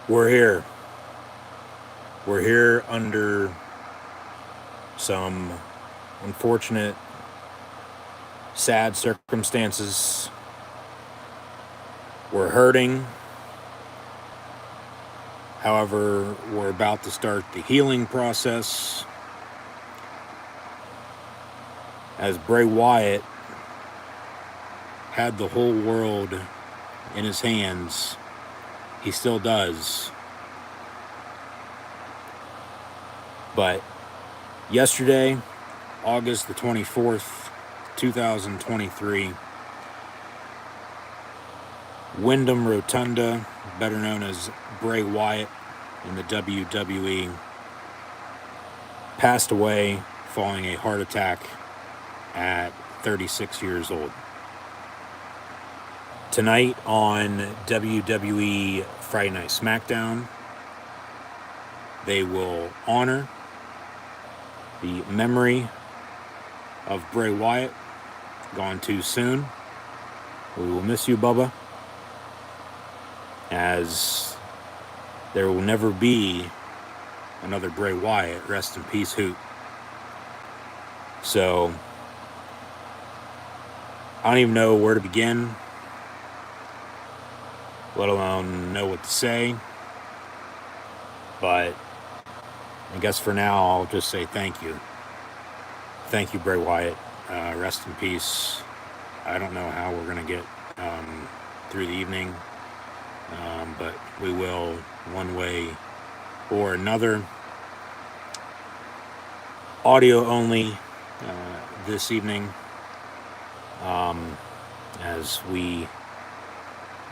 We're here. We're here under some unfortunate, sad circumstances. We're hurting. However, we're about to start the healing process. As Bray Wyatt had the whole world in his hands, he still does. But yesterday, August the 24th, 2023, Wyndham Rotunda, better known as Bray Wyatt in the WWE, passed away following a heart attack at 36 years old. Tonight on WWE Friday Night SmackDown, they will honor the memory of Bray Wyatt, gone too soon. We will miss you, Bubba, as there will never be another Bray Wyatt. Rest in peace, Hoot. So, I don't even know where to begin, let alone know what to say. But I guess for now, I'll just say thank you. Thank you, Bray Wyatt. Rest in peace. I don't know how we're going to get through the evening, but we will one way or another. Audio only this evening, as we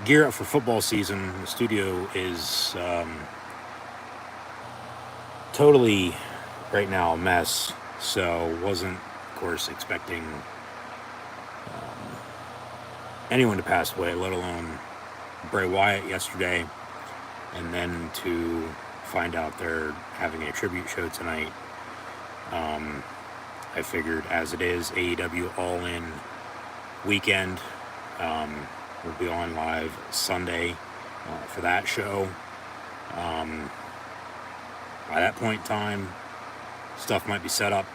gear up for football season. The studio is totally right now a mess, so wasn't course, expecting anyone to pass away, let alone Bray Wyatt yesterday, and then to find out they're having a tribute show tonight. I figured, as it is AEW All In weekend, we'll be on live Sunday for that show. By that point in time, stuff might be set up,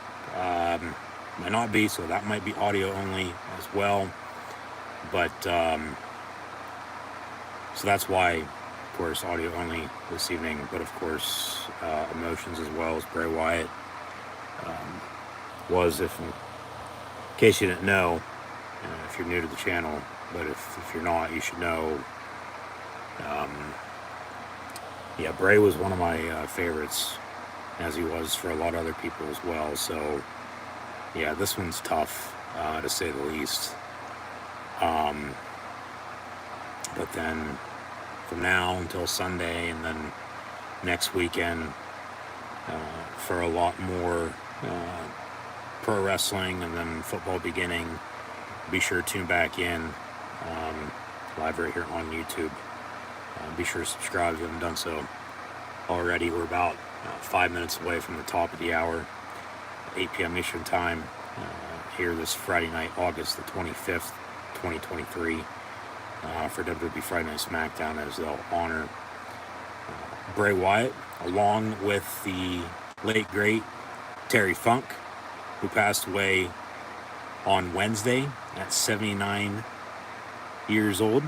might not be, so that might be audio only as well. But so that's why, of course, audio only this evening. But of course, emotions as well, as Bray Wyatt was, in case you didn't know, if you're new to the channel, but if you're not, you should know. Yeah, Bray was one of my favorites, as he was for a lot of other people as well. So yeah, this one's tough, to say the least. But then from now until Sunday, and then next weekend, for a lot more pro wrestling, and then football beginning, be sure to tune back in, live right here on YouTube. Be sure to subscribe if you haven't done so already. We're about 5 minutes away from the top of the hour, 8 p.m. Eastern Time, here this Friday night, August the 25th, 2023, for WWE Friday Night SmackDown, as they'll honor Bray Wyatt, along with the late, great Terry Funk, who passed away on Wednesday at 79 years old.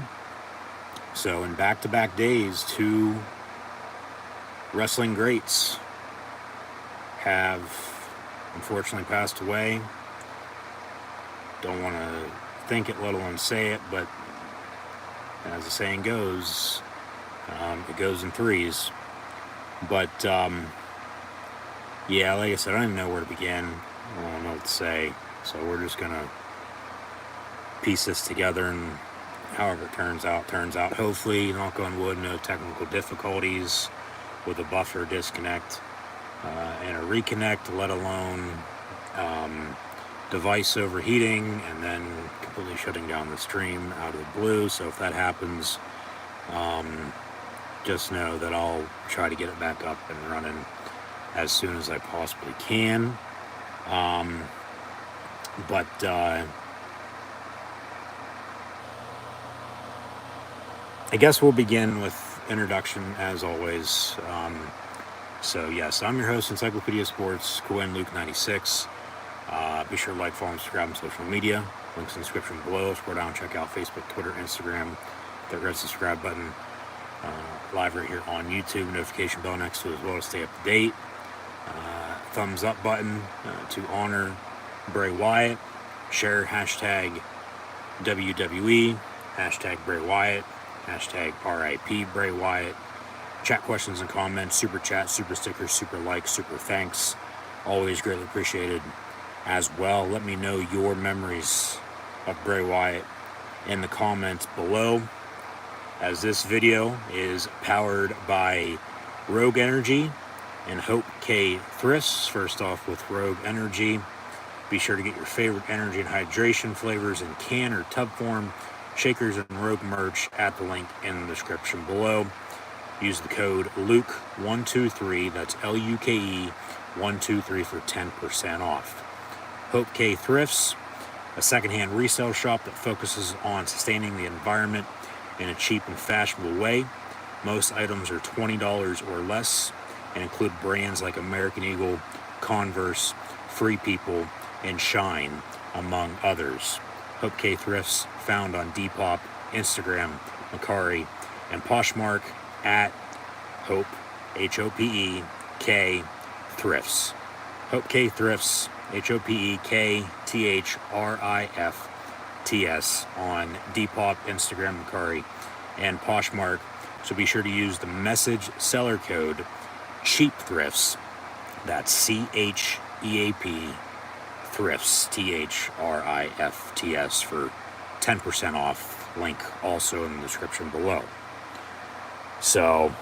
So in back-to-back days, two wrestling greats have unfortunately passed away. Don't want to think it, let alone say it, but as the saying goes, it goes in threes. But yeah, like I said, I don't even know where to begin. I don't know what to say. So we're just gonna piece this together, and however it turns out. Hopefully, knock on wood, no technical difficulties with a buffer disconnect and a reconnect, let alone device overheating and then completely shutting down the stream out of the blue. So if that happens, just know that I'll try to get it back up and running as soon as I possibly can. But I guess we'll begin with introduction, as always. So yes, I'm your host, Encyclopedia Sports, Cohen Luke 96. Be sure to like, follow, and subscribe on social media. Links in the description below. Scroll down, check out Facebook, Twitter, Instagram. Hit that red subscribe button. Live right here on YouTube. Notification bell next to it as well to stay up to date. Thumbs up button to honor Bray Wyatt. Share hashtag WWE, hashtag Bray Wyatt, hashtag RIP Bray Wyatt. Chat questions and comments, super chat, super stickers, super likes, super thanks. Always greatly appreciated as well. Let me know your memories of Bray Wyatt in the comments below, as this video is powered by Rogue Energy and HopeKThrifts. First off, with Rogue Energy, be sure to get your favorite energy and hydration flavors in can or tub form, shakers, and Rogue merch at the link in the description below. Use the code LUKE123, that's LUKE 123 for 10% off. HopeKThrifts, a secondhand resale shop that focuses on sustaining the environment in a cheap and fashionable way. Most items are $20 or less and include brands like American Eagle, Converse, Free People, and Shine, among others. HopeKThrifts, found on Depop, Instagram, Mercari, and Poshmark at Hope, HOPEK Thrifts. HopeKThrifts, HOPEKTHRIFTS, on Depop, Instagram, Mercari, and Poshmark. So be sure to use the message seller code CHEAPTHRIFTS. That's CHEAP Thrifts, THRIFTS, for 10% off. Link also in the description below. So,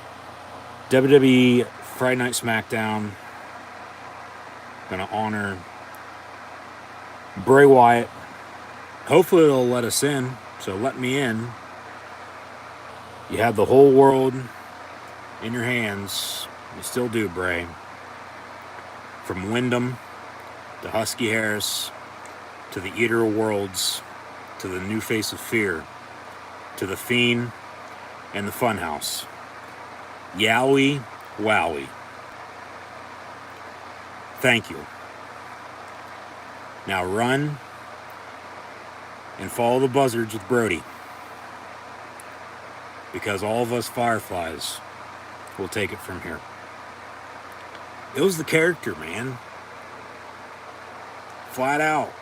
WWE Friday Night SmackDown, gonna honor Bray Wyatt. Hopefully it'll let us in, so let me in. You have the whole world in your hands. You still do, Bray. From Wyndham to Husky Harris to the Eater of Worlds to the new face of fear to the Fiend and the Funhouse. Yowie, wowie. Thank you. Now run and follow the buzzards with Brody, because all of us Fireflies will take it from here. It was the character, man. Flat out.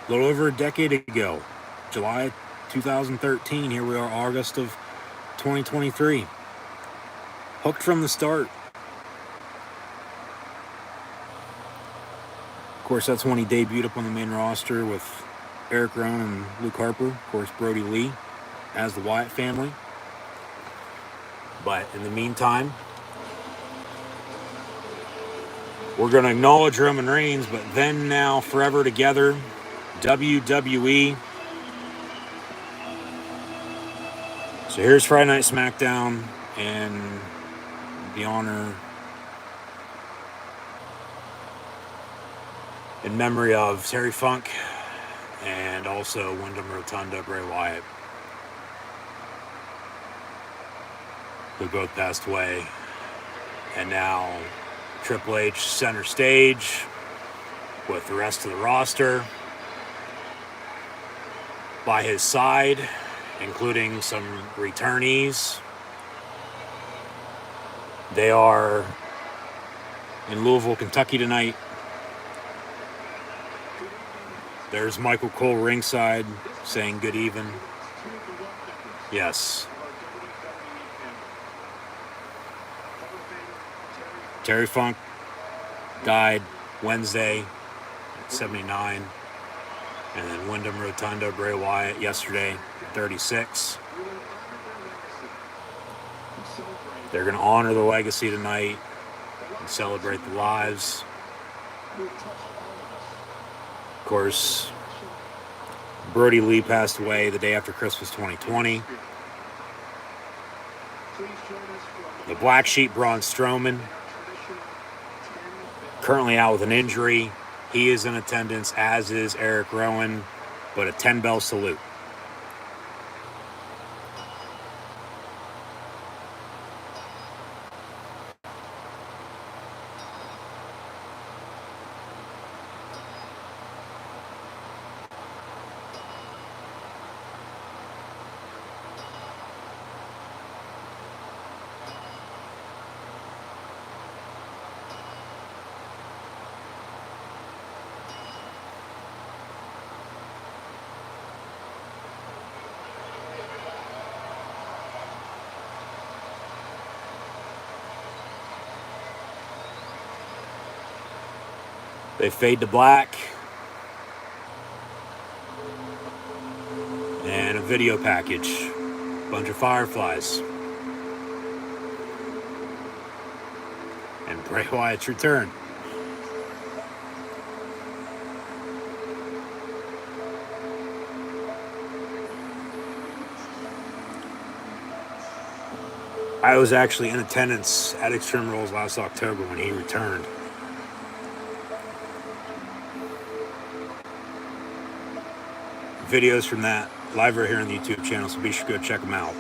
A little over a decade ago, July 2013, here we are, August of 2023. Hooked from the start. Of course, that's when he debuted up on the main roster with Eric Rowan and Luke Harper. Of course, Brody Lee as the Wyatt family. But in the meantime, we're going to acknowledge Roman Reigns, but then now forever together, WWE. So here's Friday Night SmackDown and the honor in memory of Terry Funk and also Wyndham Rotunda, Bray Wyatt, who both passed away. And now Triple H center stage with the rest of the roster by his side, including some returnees. They are in Louisville, Kentucky tonight. There's Michael Cole ringside saying good even. Yes. Terry Funk died Wednesday at 79. And then Wyndham Rotunda, Bray Wyatt yesterday at 36. They're going to honor the legacy tonight and celebrate the lives. Of course, Brody Lee passed away the day after Christmas 2020. The Black Sheep, Braun Strowman, currently out with an injury. He is in attendance, as is Eric Rowan, but a 10-bell salute. They fade to black. And a video package. Bunch of Fireflies. And Bray Wyatt's return. I was actually in attendance at Extreme Rules last October when he returned. Videos from that live right here on the YouTube channel, so be sure to go check them out.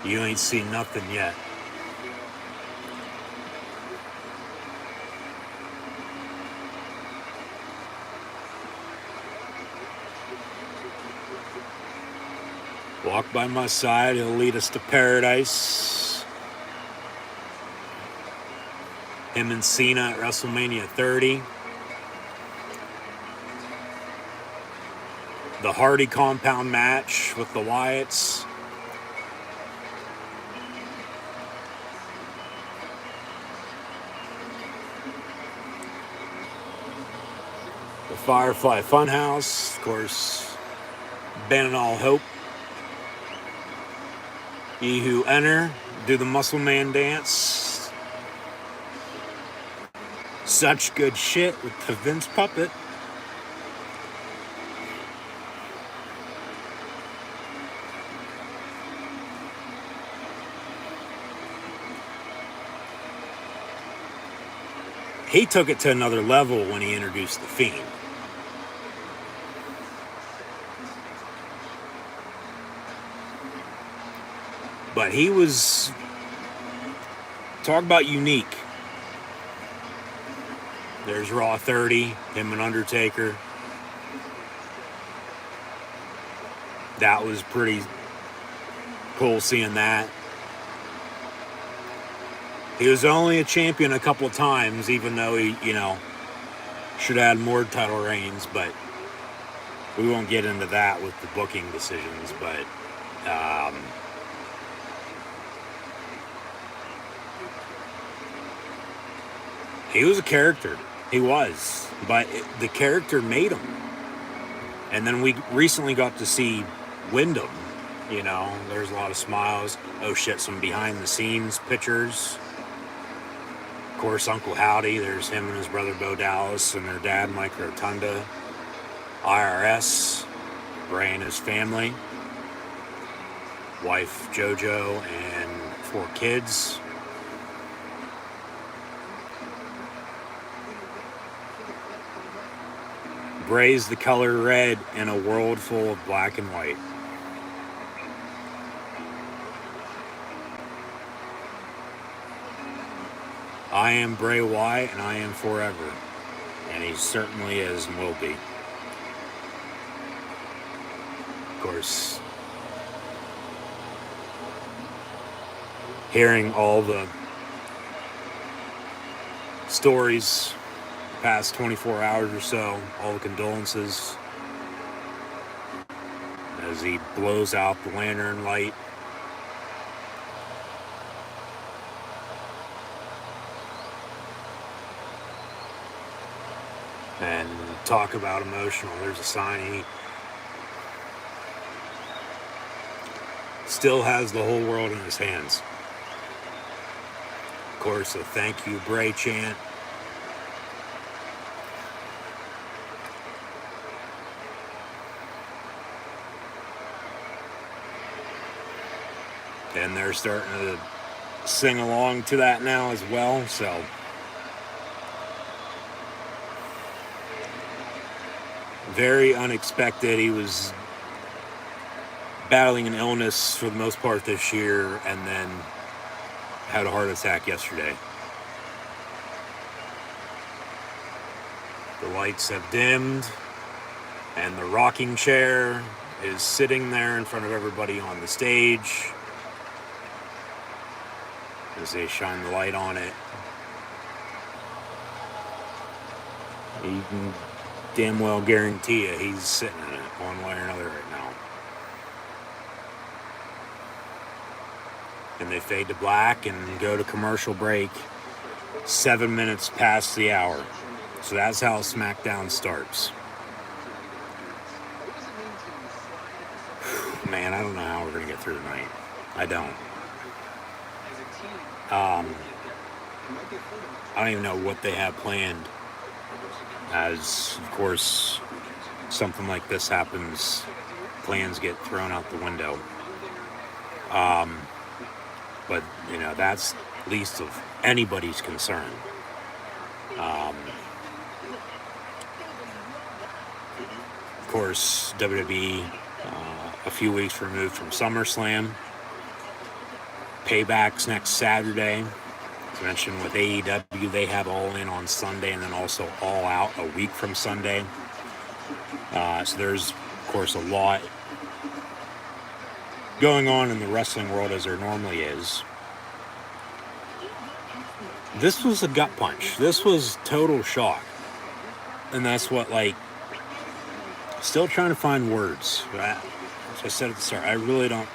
You ain't seen nothing yet. Walk by my side, he'll lead us to paradise. Him and Cena at WrestleMania 30. The Hardy compound match with the Wyatts. The Firefly Funhouse, of course, banning all hope. Ye who enter, do the muscle man dance. Such good shit with the Vince puppet. He took it to another level when he introduced The Fiend. But he was, talk about unique. There's Raw 30, him and Undertaker. That was pretty cool seeing that. He was only a champion a couple of times, even though he, should have had more title reigns, but we won't get into that with the booking decisions, but he was a character. He was. But the character made him. And then we recently got to see Wyndham. There's a lot of smiles. Oh shit, some behind the scenes pictures. Of course, Uncle Howdy. There's him and his brother Bo Dallas and their dad Mike Rotunda. IRS. Bray and his family. Wife JoJo and 4 kids. Bray's the color red in a world full of black and white. I am Bray Wyatt and I am forever. And he certainly is and will be. Of course, hearing all the stories past 24 hours or so, all the condolences as he blows out the lantern light. And talk about emotional. There's a sign. He still has the whole world in his hands. Of course, a thank you Bray chant. And they're starting to sing along to that now as well, so very unexpected. He was battling an illness for the most part this year and then had a heart attack yesterday. The lights have dimmed and the rocking chair is sitting there in front of everybody on the stage as they shine the light on it. You can damn well guarantee you he's sitting in it one way or another right now. And they fade to black and go to commercial break 7 minutes past the hour. So that's how SmackDown starts. Man, I don't know how we're going to get through tonight. I don't. I don't even know what they have planned. As, of course, something like this happens, plans get thrown out the window. But, that's least of anybody's concern. Of course, WWE, a few weeks removed from SummerSlam. Payback's next Saturday. As mentioned with AEW, they have All In on Sunday and then also All Out a week from Sunday. So there's, of course, a lot going on in the wrestling world as there normally is. This was a gut punch. This was total shock. And that's what, still trying to find words. As I said at the start, I really don't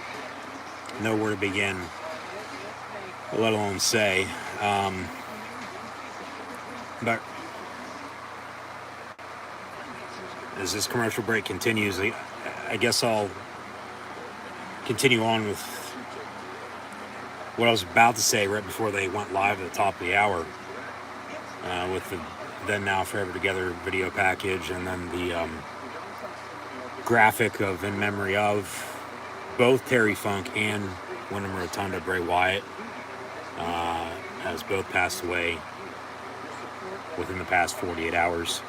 know where to begin, let alone say. But as this commercial break continues, I guess I'll continue on with what I was about to say right before they went live at the top of the hour, with the Then Now Forever Together video package, and then the graphic of In Memory Of both Terry Funk and Wyndham Rotunda Bray Wyatt, has both passed away within the past 48 hours.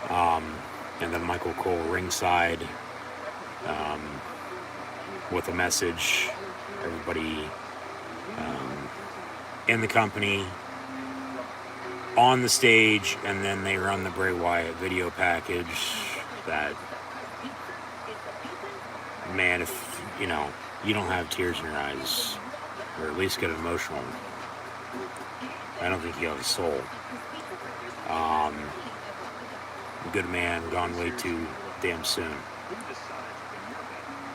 And then Michael Cole ringside, with a message. Everybody in the company on the stage, and then they run the Bray Wyatt video package. That, man, if you don't have tears in your eyes, or at least get emotional, I don't think you have a soul. A good man gone way too damn soon.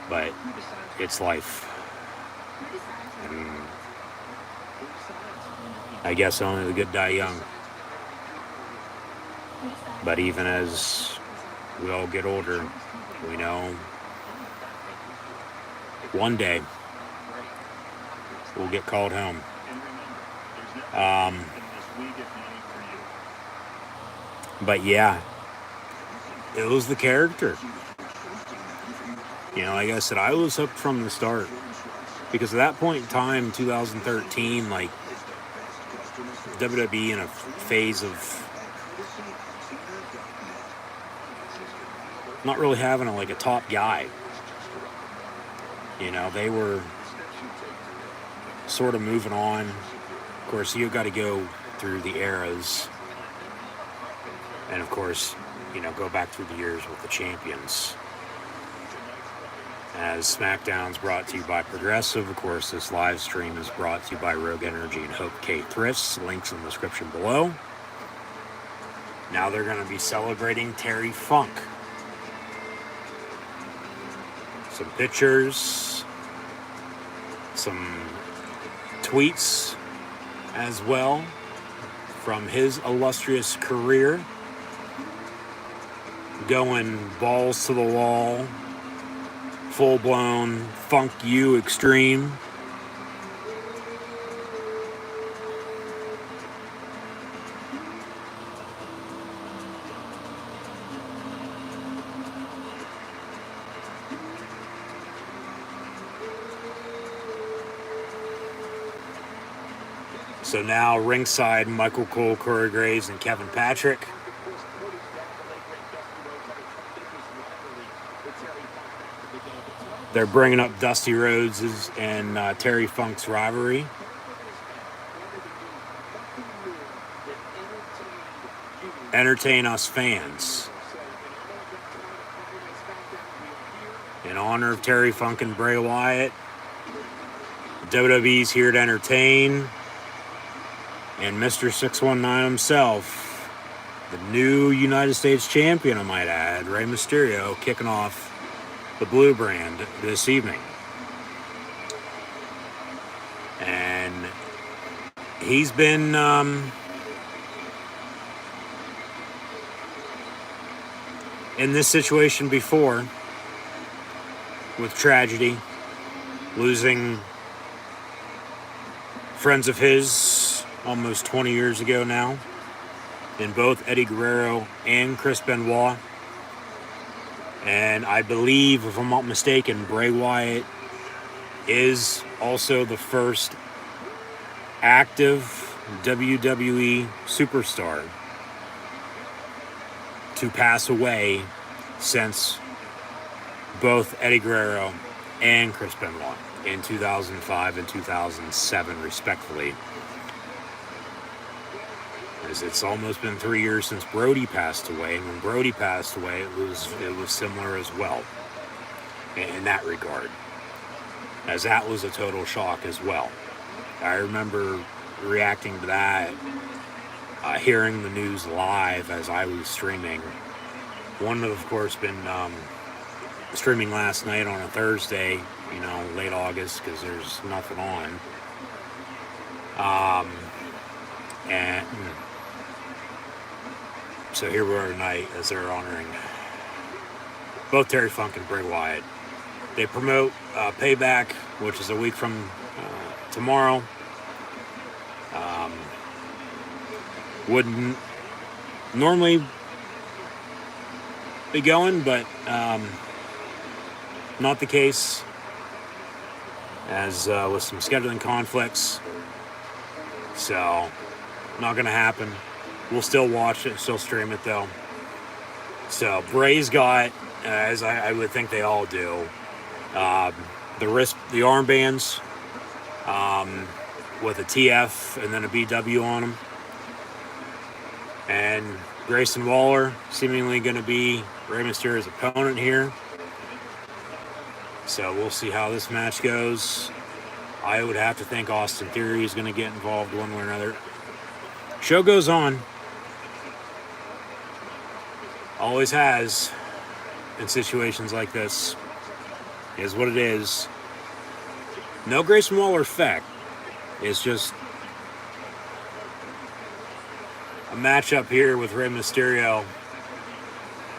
But it's life. And I guess only the good die young. But even as we all get older, we know one day we'll get called home. But yeah, it was the character. Like I said, I was hooked from the start. Because at that point in time, 2013, like, WWE in a phase of not really having a top guy. They were sort of moving on. Of course, you've got to go through the eras. And of course, go back through the years with the champions. As SmackDown's brought to you by Progressive. Of course, this live stream is brought to you by Rogue Energy and HopeKThrifts. Links in the description below. Now they're going to be celebrating Terry Funk. Some pictures, some tweets as well from his illustrious career. Going balls to the wall. Full-blown funk you extreme. So now ringside, Michael Cole, Corey Graves, and Kevin Patrick. They're bringing up Dusty Rhodes' and Terry Funk's rivalry. Entertain us fans. In honor of Terry Funk and Bray Wyatt, WWE's here to entertain. And Mr. 619 himself, the new United States champion, I might add, Rey Mysterio, kicking off the blue brand this evening. And he's been in this situation before, with tragedy, losing friends of his almost 20 years ago now, in both Eddie Guerrero and Chris Benoit. And I believe, if I'm not mistaken, Bray Wyatt is also the first active WWE superstar to pass away since both Eddie Guerrero and Chris Benoit in 2005 and 2007, respectively. As it's almost been 3 years since Brody passed away, and when Brody passed away, it was similar as well in that regard, as that was a total shock as well. I remember reacting to that, hearing the news live as I was streaming. One, of course, been streaming last night on a Thursday, late August, because there's nothing on. And so here we are tonight as they're honoring both Terry Funk and Bray Wyatt. They promote Payback, which is a week from tomorrow. Wouldn't normally be going, but not the case, as with some scheduling conflicts. So, not going to happen. We'll still watch it, still stream it though. So, Bray's got, as I would think they all do, the armbands with a TF and then a BW on them. And Grayson Waller seemingly going to be Rey Mysterio's opponent here. So we'll see how this match goes. I would have to think Austin Theory is going to get involved one way or another. Show goes on. Always has in situations like this. Is what it is. No Grayson Waller effect. It's just a matchup here with Rey Mysterio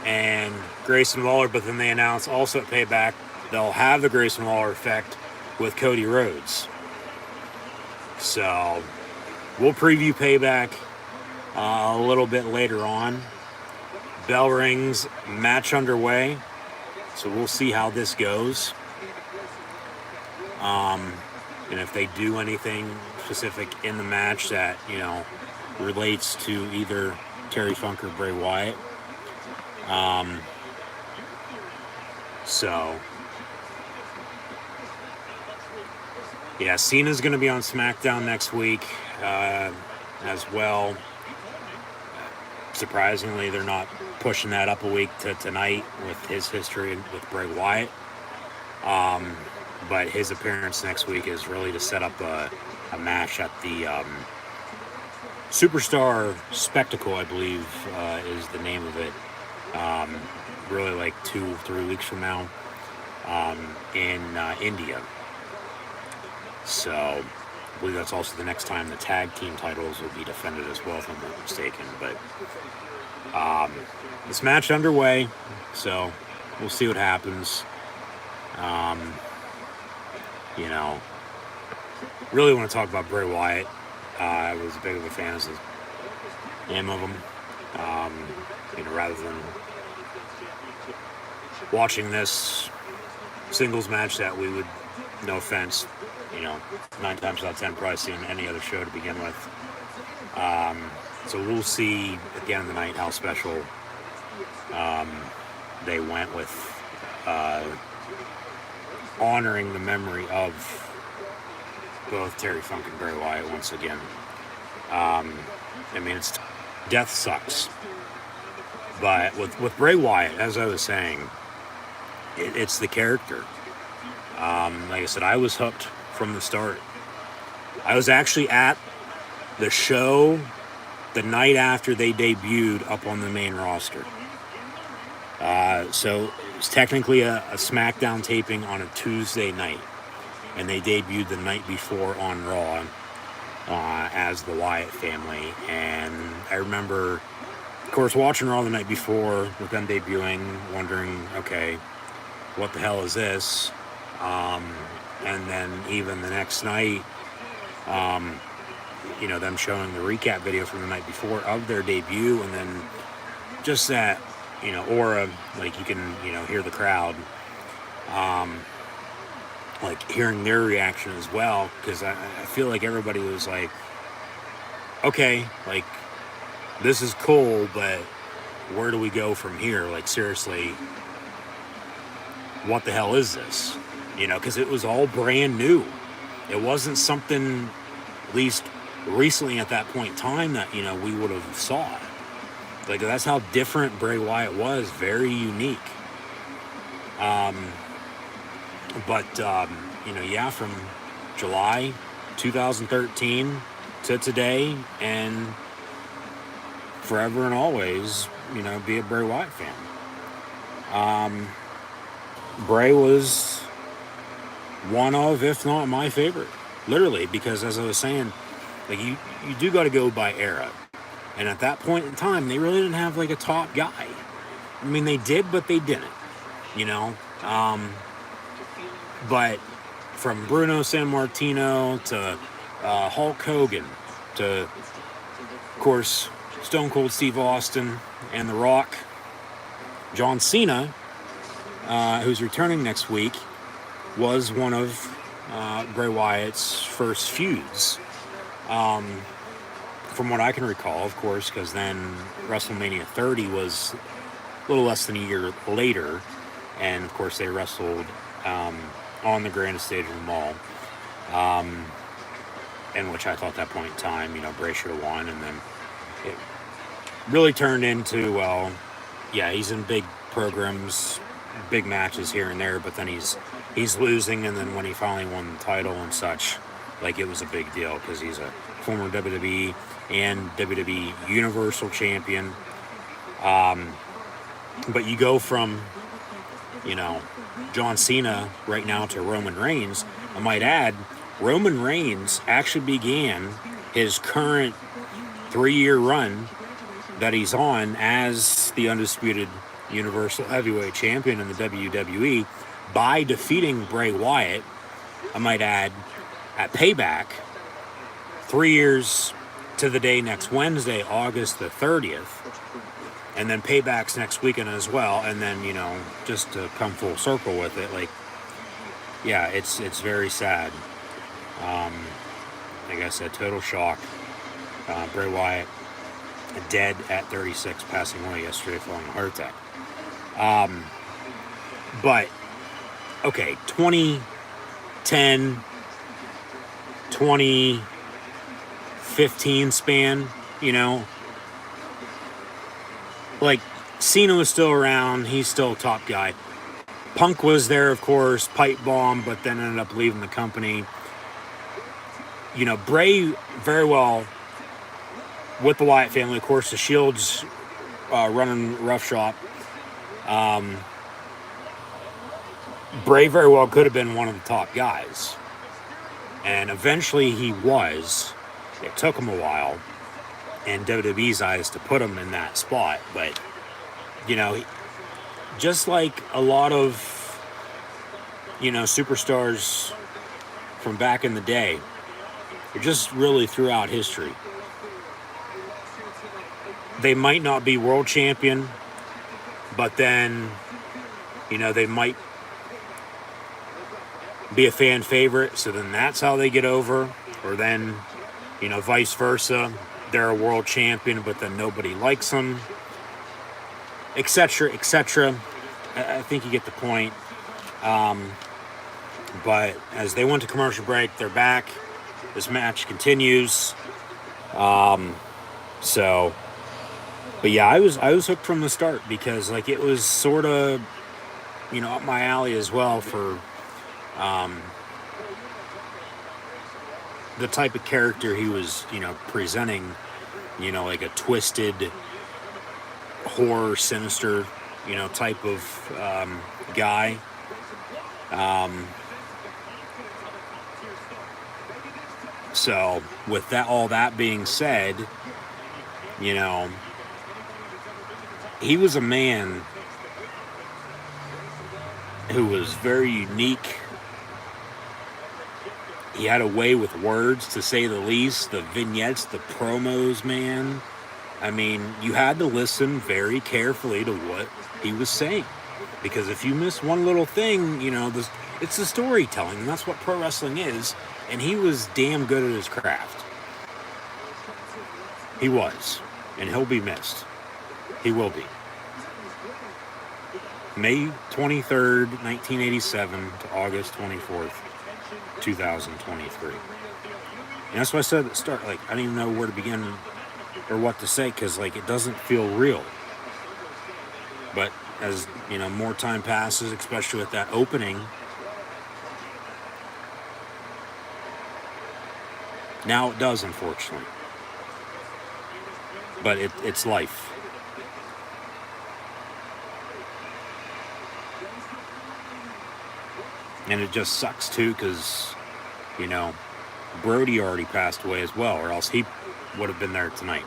and Grayson Waller, but then they announce also at Payback they'll have the Grayson Waller effect with Cody Rhodes. So we'll preview Payback a little bit later on. Bell rings, match underway. So we'll see how this goes. And if they do anything specific in the match that, relates to either Terry Funk or Bray Wyatt. Cena's going to be on SmackDown next week as well. Surprisingly, they're not pushing that up a week to tonight with his history with Bray Wyatt. But his appearance next week is really to set up a match at the Superstar Spectacle, I believe, is the name of it. Really like 2-3 weeks from now in India. So I believe that's also the next time the tag team titles will be defended as well, if I'm not mistaken. But this match underway, so we'll see what happens. Really want to talk about Bray Wyatt. I was big of a fan of him, rather than watching this singles match that we would, no offense, 9 times out of 10 probably see on any other show to begin with. So we'll see at the end of the night how special they went with honoring the memory of both Terry Funk and Bray Wyatt once again. Death sucks. But with Bray Wyatt, as I was saying, it's the character. Like I said, I was hooked from the start. I was actually at the show the night after they debuted up on the main roster. So it was technically a SmackDown taping on a Tuesday night. And they debuted the night before on Raw as the Wyatt family. And I remember, of course, watching Raw the night before with them debuting, wondering, okay, what the hell is this? And then even the next night, them showing the recap video from the night before of their debut, and then just that, aura, like you can, hear the crowd. Like hearing their reaction as well, because I feel like everybody was like, okay, like this is cool, but where do we go from here? Like seriously, what the hell is this? Because it was all brand new. It wasn't something, at least recently at that point in time, that we would have saw it. Like that's how different Bray Wyatt was, very unique. From July 2013 to today, and forever and always, be a Bray Wyatt fan. Bray was one of, if not my favorite, literally, because as I was saying, like you do got to go by era, and at that point in time, they really didn't have like a top guy. I mean, they did, but they didn't, But from Bruno Sammartino to Hulk Hogan to, of course, Stone Cold Steve Austin and The Rock. John Cena, who's returning next week, was one of Bray Wyatt's first feuds. From what I can recall, of course, because then WrestleMania 30 was a little less than a year later, and of course they wrestled on the grandest stage of them all, in which I thought at that point in time, Bray should have won, and then it really turned into, well, yeah, he's in big programs, big matches here and there, but then he's losing, and then when he finally won the title and such, like, it was a big deal because he's a former WWE and WWE Universal Champion. But you go from, John Cena right now to Roman Reigns. I might add, Roman Reigns actually began his current 3-year run that he's on as the undisputed Universal Heavyweight Champion in the WWE by defeating Bray Wyatt, I might add, at Payback, 3 years to the day next Wednesday, August the 30th. And then Payback's next weekend as well. And then, just to come full circle with it, like, yeah, it's very sad. Like I said, total shock. Bray Wyatt dead at 36, passing away yesterday following a heart attack. But, okay, 2010, 2015 span, like, Cena was still around. He's still a top guy. Punk was there, of course, pipe bomb, but then ended up leaving the company. Bray very well with the Wyatt family. Of course, the Shield's running roughshod. Bray very well could have been one of the top guys. And eventually he was. It took him a while in WWE's eyes to put him in that spot. But, just like a lot of, superstars from back in the day, or just really throughout history, they might not be world champion, but then, they might be a fan favorite, so then that's how they get over. Or then, vice versa, they're a world champion, but then nobody likes them, etc., etc. I think you get the point. But as they went to commercial break, they're back. This match continues. But yeah, I was hooked from the start because, like, it was sort of, up my alley as well for the type of character he was, presenting, like a twisted, horror, sinister, type of guy. So with that, all that being said, he was a man who was very unique. He had a way with words, to say the least. The vignettes, the promos, man. I mean, you had to listen very carefully to what he was saying. Because if you miss one little thing, it's the storytelling. And that's what pro wrestling is. And he was damn good at his craft. He was. And he'll be missed. He will be. May 23rd, 1987 to August 24th, 2023. And that's what I said at the start. Like, I don't even know where to begin or what to say, because, like, it doesn't feel real. But as, more time passes, especially with that opening, now it does, unfortunately. But it's life. And it just sucks, too, because, Brody already passed away as well, or else he would have been there tonight.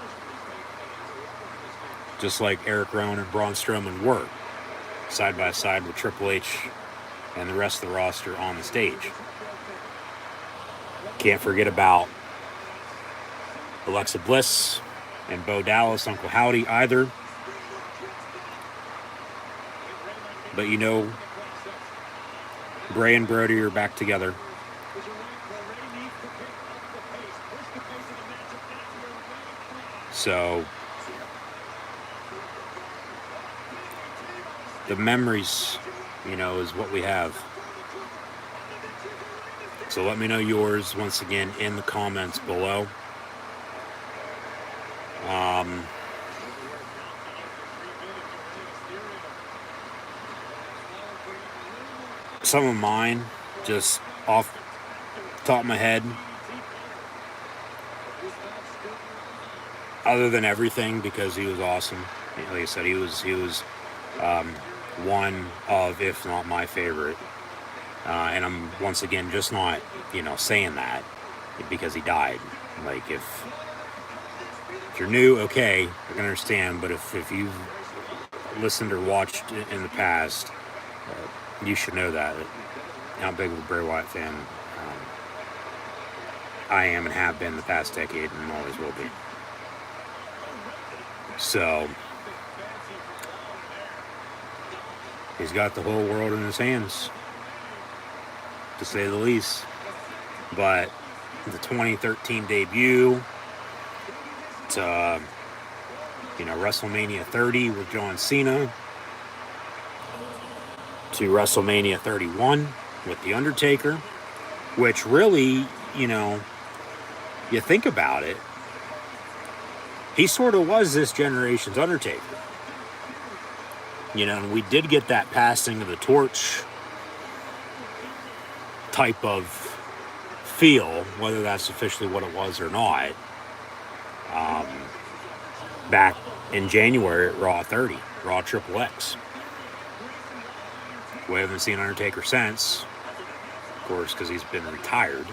Just like Eric Rowan and Braun Strowman were, side by side with Triple H and the rest of the roster on the stage. Can't forget about Alexa Bliss and Bo Dallas, Uncle Howdy either. But you know, Bray and Brody are back together. So the memories, you know, is what we have. So let me know yours once again in the comments below. Some of mine, just off the top of my head, other than everything, because he was awesome. Like I said, he was one of, if not my favorite. And I'm once again just not, you know, saying that because he died. Like if you're new, okay, I can understand. But if you've listened or watched in the past, you should know that how big of a Bray Wyatt fan I am and have been the past decade and always will be. So he's got the whole world in his hands, to say the least. But the 2013 debut to, you know, WrestleMania 30 with John Cena, to WrestleMania 31 with The Undertaker, which really, you know, you think about it, he sort of was this generation's Undertaker. You know, and we did get that passing of the torch type of feel, whether that's officially what it was or not, back in January at Raw 30, Raw Triple X. We haven't seen Undertaker since, of course, because he's been retired.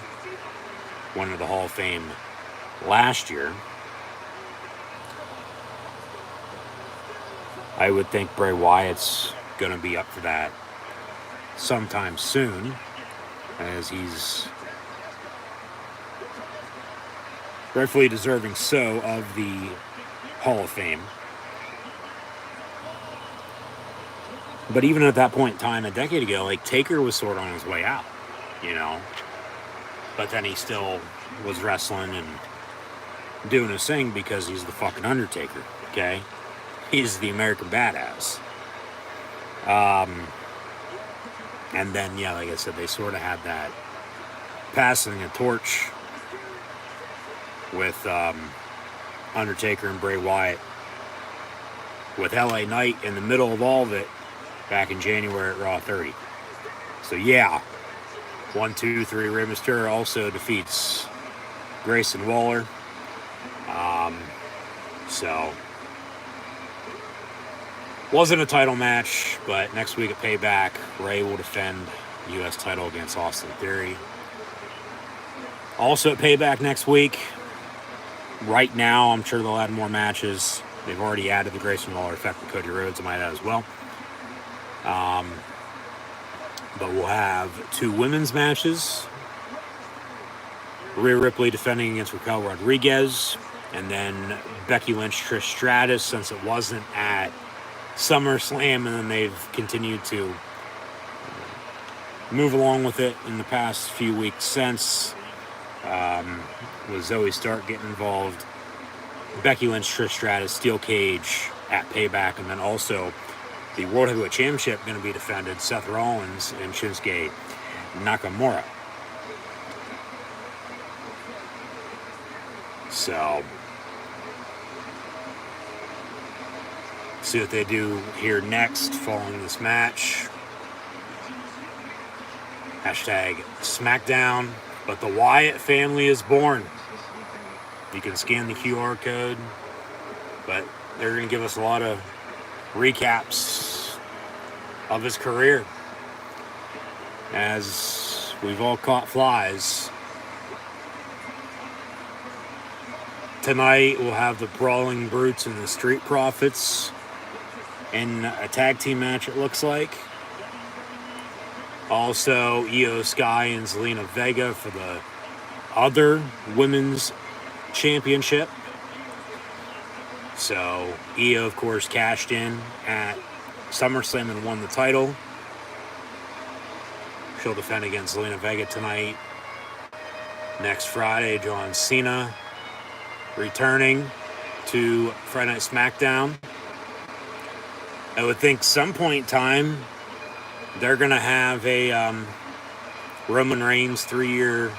Went into the Hall of Fame last year. I would think Bray Wyatt's going to be up for that sometime soon, as he's rightfully deserving so of the Hall of Fame. But even at that point in time, a decade ago, like, Taker was sort of on his way out, you know. But then he still was wrestling and doing his thing because he's the fucking Undertaker, okay? He's the American Badass. And then, yeah, like I said, they sort of had that passing a torch with Undertaker and Bray Wyatt, with LA Knight in the middle of all of it back in January at Raw 30. So yeah, 1, 2, 3, Rey Mysterio also defeats Grayson Waller. So wasn't a title match, but next week at Payback, Rey will defend the U.S. title against Austin Theory. Also at Payback next week, right now, I'm sure they'll add more matches. They've already added the Grayson Waller effect with Cody Rhodes, I might add as well. But we'll have 2 women's matches. Rhea Ripley defending against Raquel Rodriguez, and then Becky Lynch, Trish Stratus, since it wasn't at SummerSlam, and then they've continued to move along with it in the past few weeks since, with Zoe Stark getting involved. Becky Lynch, Trish Stratus, Steel Cage at Payback, and then also the World Heavyweight Championship going to be defended, Seth Rollins and Shinsuke Nakamura. So, see what they do here next following this match. Hashtag SmackDown, but the Wyatt family is born. You can scan the QR code, but they're going to give us a lot of recaps of his career, as we've all caught flies. Tonight we'll have the Brawling Brutes and the Street Profits in a tag team match, it looks like. Also, Io Sky and Zelina Vega for the other women's championship. So Io, of course, cashed in at SummerSlam and won the title. She'll defend against Zelina Vega tonight. Next Friday, John Cena returning to Friday Night SmackDown. I would think some point in time they're going to have a Roman Reigns 3-year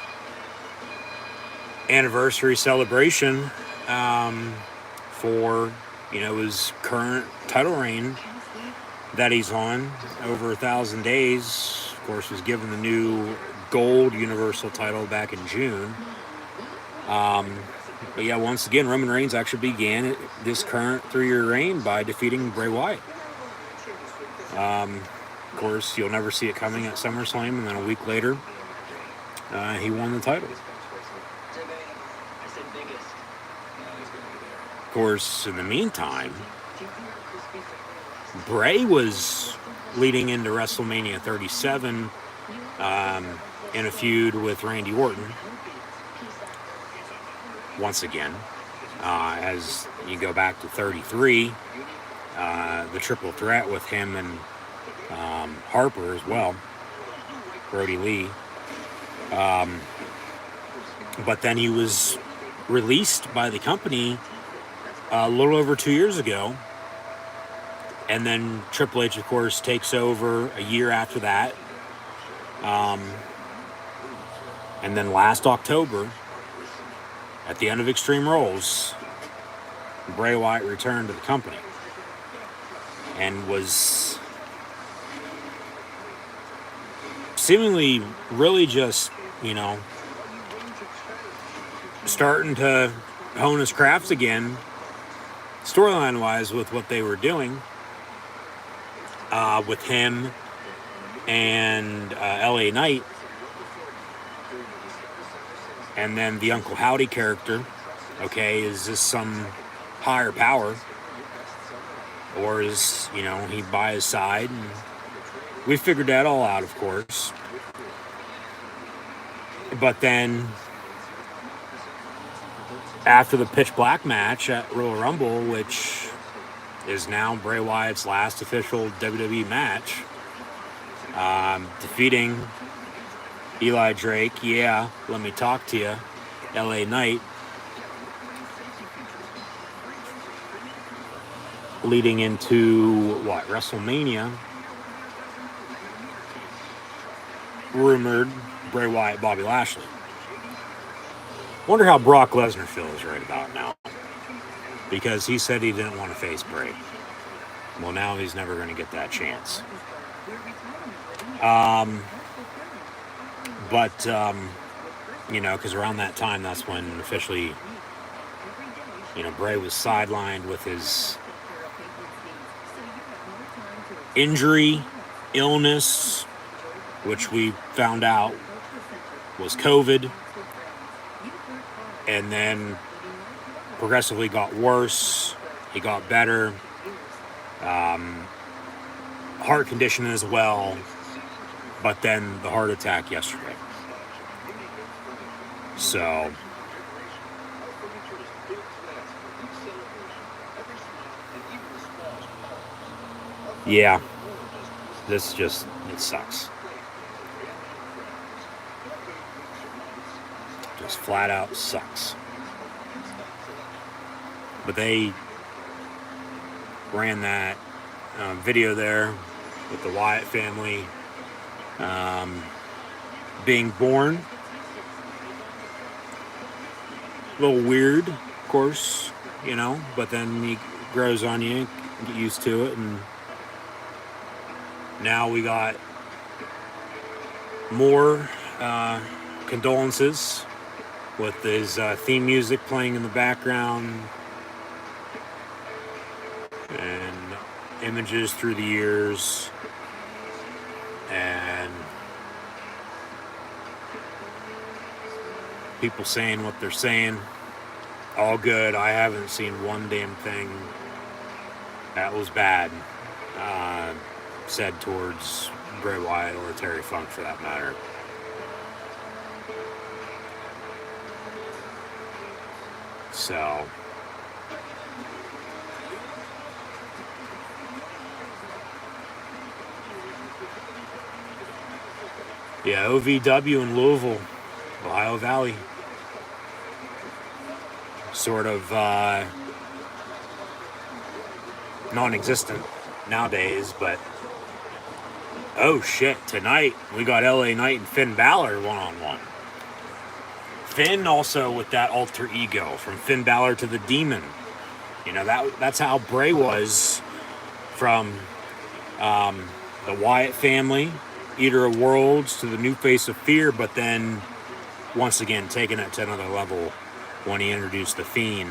anniversary celebration for, his current title reign that he's on, over 1,000 days. Of course, was given the new gold Universal title back in June. But yeah, once again, Roman Reigns actually began this current 3-year reign by defeating Bray Wyatt. Of course, you'll never see it coming at SummerSlam, and then a week later, he won the title. Of course, in the meantime, Bray was leading into WrestleMania 37 in a feud with Randy Orton. Once again, as you go back to 33, the triple threat with him and Harper as well, Brody Lee. But then he was released by the company a little over 2 years ago. And then Triple H, of course, takes over a year after that. And then last October, at the end of Extreme Rules, Bray Wyatt returned to the company and was seemingly really just, starting to hone his crafts again, storyline-wise, with what they were doing with him and LA Knight. And then the Uncle Howdy character, okay, is this some higher power? Or is, he by his side? And we figured that all out, of course. But then, after the Pitch Black match at Royal Rumble, which is now Bray Wyatt's last official WWE match, defeating Eli Drake, yeah, let me talk to you, LA Knight, leading into, WrestleMania, rumored Bray Wyatt, Bobby Lashley. Wonder how Brock Lesnar feels right about now, because he said he didn't want to face Bray. Well, now he's never going to get that chance. But, because around that time, that's when officially, Bray was sidelined with his injury, illness, which we found out was COVID, and then progressively got worse. He got better. Heart condition as well, but then the heart attack yesterday. So, yeah, this just, it sucks. Just flat out sucks. But they ran that video there with the Wyatt family being born. A little weird, of course, but then he grows on you, get used to it, and now we got more condolences with his theme music playing in the background and images through the years, and people saying what they're saying. All good. I haven't seen one damn thing that was bad said towards Bray Wyatt or Terry Funk, for that matter. So, yeah, OVW in Louisville, Ohio Valley. Sort of non-existent nowadays, but oh shit, tonight we got LA Knight and Finn Balor one-on-one. Finn also with that alter ego, from Finn Balor to the Demon. You know, that's how Bray was from the Wyatt family, Eater of Worlds, to the new face of Fear, but then once again taking it to another level when he introduced the Fiend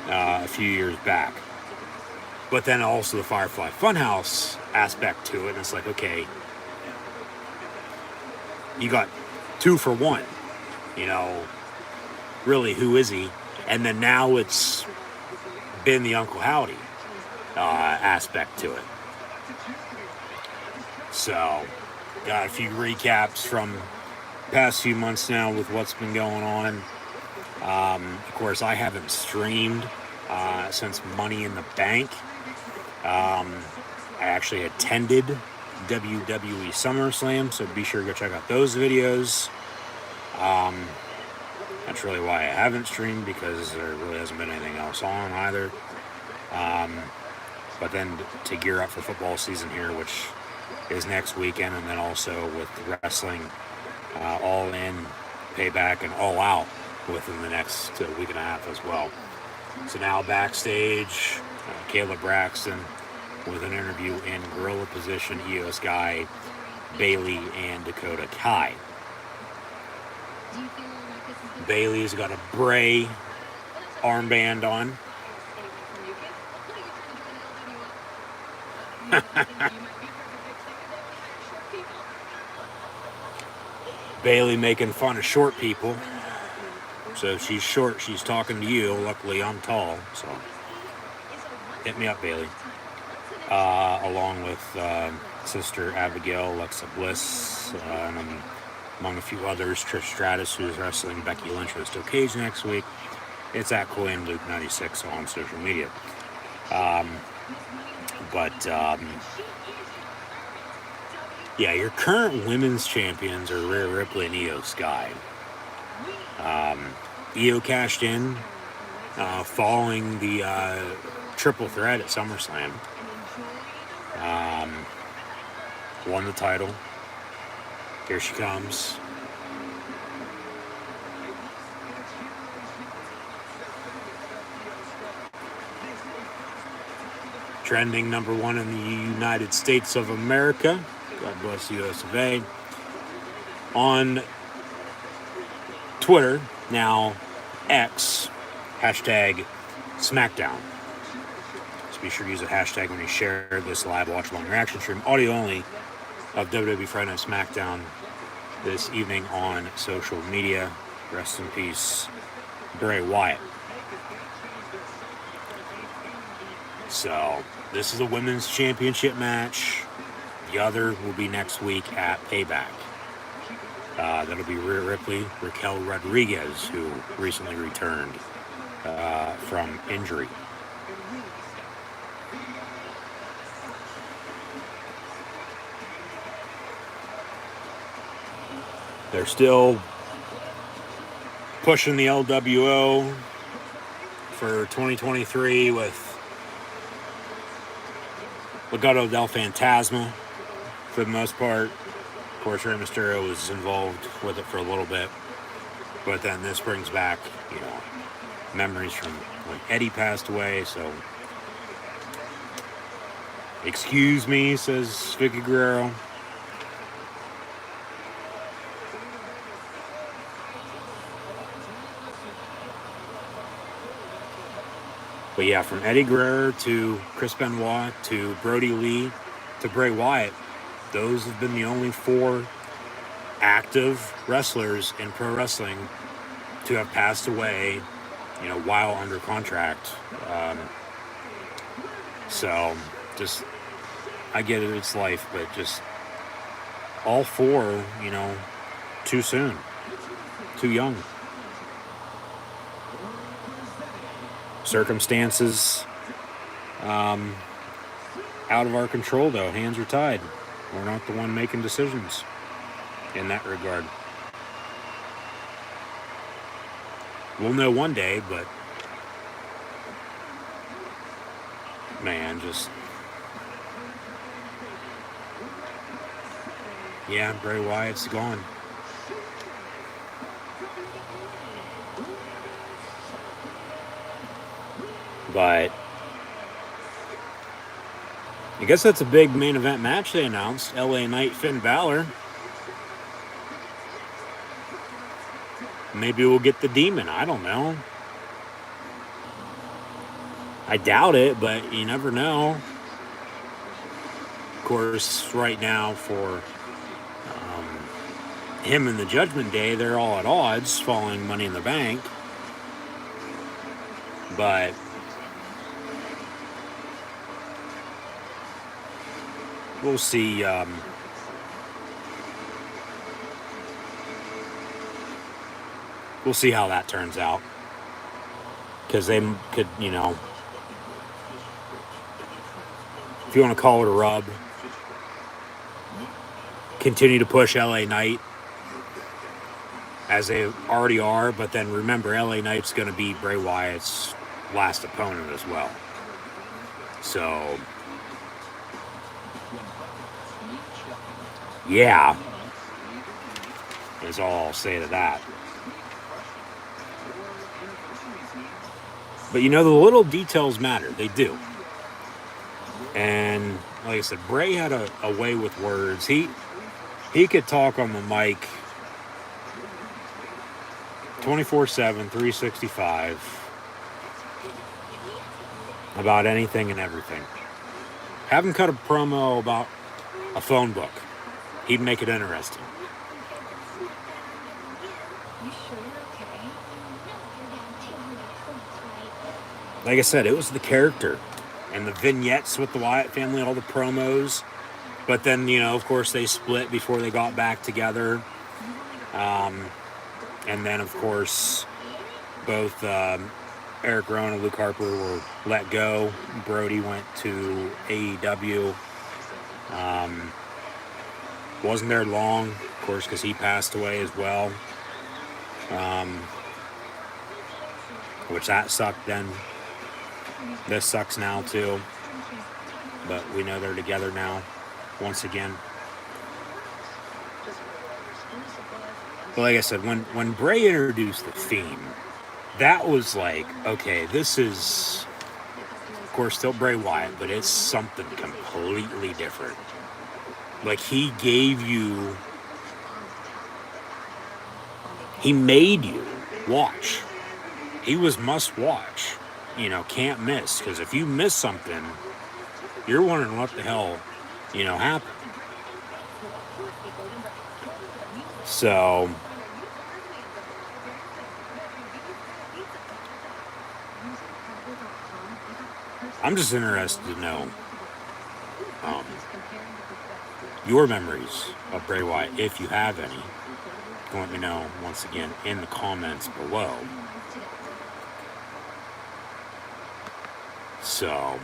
a few years back. But then also the Firefly Funhouse aspect to it, and it's like, okay, you got 2 for 1, you know, really, who is he? And then now it's been the Uncle Howdy aspect to it. So, got a few recaps from the past few months now with what's been going on. Of course, I haven't streamed since Money in the Bank. I actually attended WWE SummerSlam, so be sure to go check out those videos. That's really why I haven't streamed, because there really hasn't been anything else on either. But then to gear up for football season here, which is next weekend, and then also with wrestling All In, Payback, and All Out within the next week and a half as well. So now backstage, Caleb Braxton with an interview in gorilla position, Io Sky, Bailey, and Dakota Kai. Bailey's got a Bray armband on. Bailey making fun of short people. So if she's short, she's talking to you. Luckily, I'm tall, so hit me up, Bailey. Along with Sister Abigail, Alexa Bliss, and among a few others, Trish Stratus, who's wrestling Becky Lynch with Steel Cage next week. It's at CoinLuke96 on social media. Yeah, your current women's champions are Rhea Ripley and Io Sky. Io cashed in following the triple threat at SummerSlam. Won the title. Here she comes. Trending number 1 in the United States of America. God bless the US of A. On Twitter, now X, hashtag SmackDown. So be sure to use the hashtag when you share this live watch along reaction stream, audio only, of WWE Friday Night SmackDown this evening on social media. Rest in peace, Bray Wyatt. So, this is a women's championship match. The other will be next week at Payback. That'll be Rhea Ripley, Raquel Rodriguez, who recently returned from injury. They're still pushing the LWO for 2023 with Legado del Fantasma for the most part. Of course, Rey Mysterio was involved with it for a little bit, but then this brings back, you know, memories from when Eddie passed away. So, excuse me, says Vicky Guerrero. But yeah, from Eddie Guerrero to Chris Benoit to Brody Lee to Bray Wyatt, those have been the only 4 active wrestlers in pro wrestling to have passed away, you know, while under contract. So, just, I get it, it's life, but just all 4, you know, too soon, too young. Circumstances out of our control, though. Hands are tied. We're not the one making decisions in that regard. We'll know one day, but man, just yeah, Bray Wyatt's gone. But I guess that's a big main event match they announced. LA Knight, Finn Balor. Maybe we'll get the Demon. I don't know. I doubt it, but you never know. Of course, right now for him and the Judgment Day, they're all at odds following Money in the Bank. But we'll see. We'll see how that turns out. Because they could, you know, if you want to call it a rub, continue to push LA Knight as they already are. But then remember, LA Knight's going to be Bray Wyatt's last opponent as well. So, yeah, is all I'll say to that. But you know, the little details matter. They do. And like I said, Bray had a way with words. He could talk on the mic 24/7, 365 about anything and everything. Have him cut a promo about a phone book. He'd make it interesting. Like I said, it was the character and the vignettes with the Wyatt family, all the promos. But then, you know, of course, they split before they got back together. And then, of course, both Eric Rowan and Luke Harper were let go. Brody went to AEW. Wasn't there long, of course, because he passed away as well. Which that sucked then. This sucks now too, but we know they're together now, once again. But like I said, when Bray introduced the theme, that was like, okay, this is, of course, still Bray Wyatt, but it's something completely different. Like, he gave you, he made you watch. He was must watch. You know, can't miss, because if you miss something, you're wondering what the hell, you know, happened. So, I'm just interested to know your memories of Bray Wyatt, if you have any. Let me know, once again, in the comments below. So,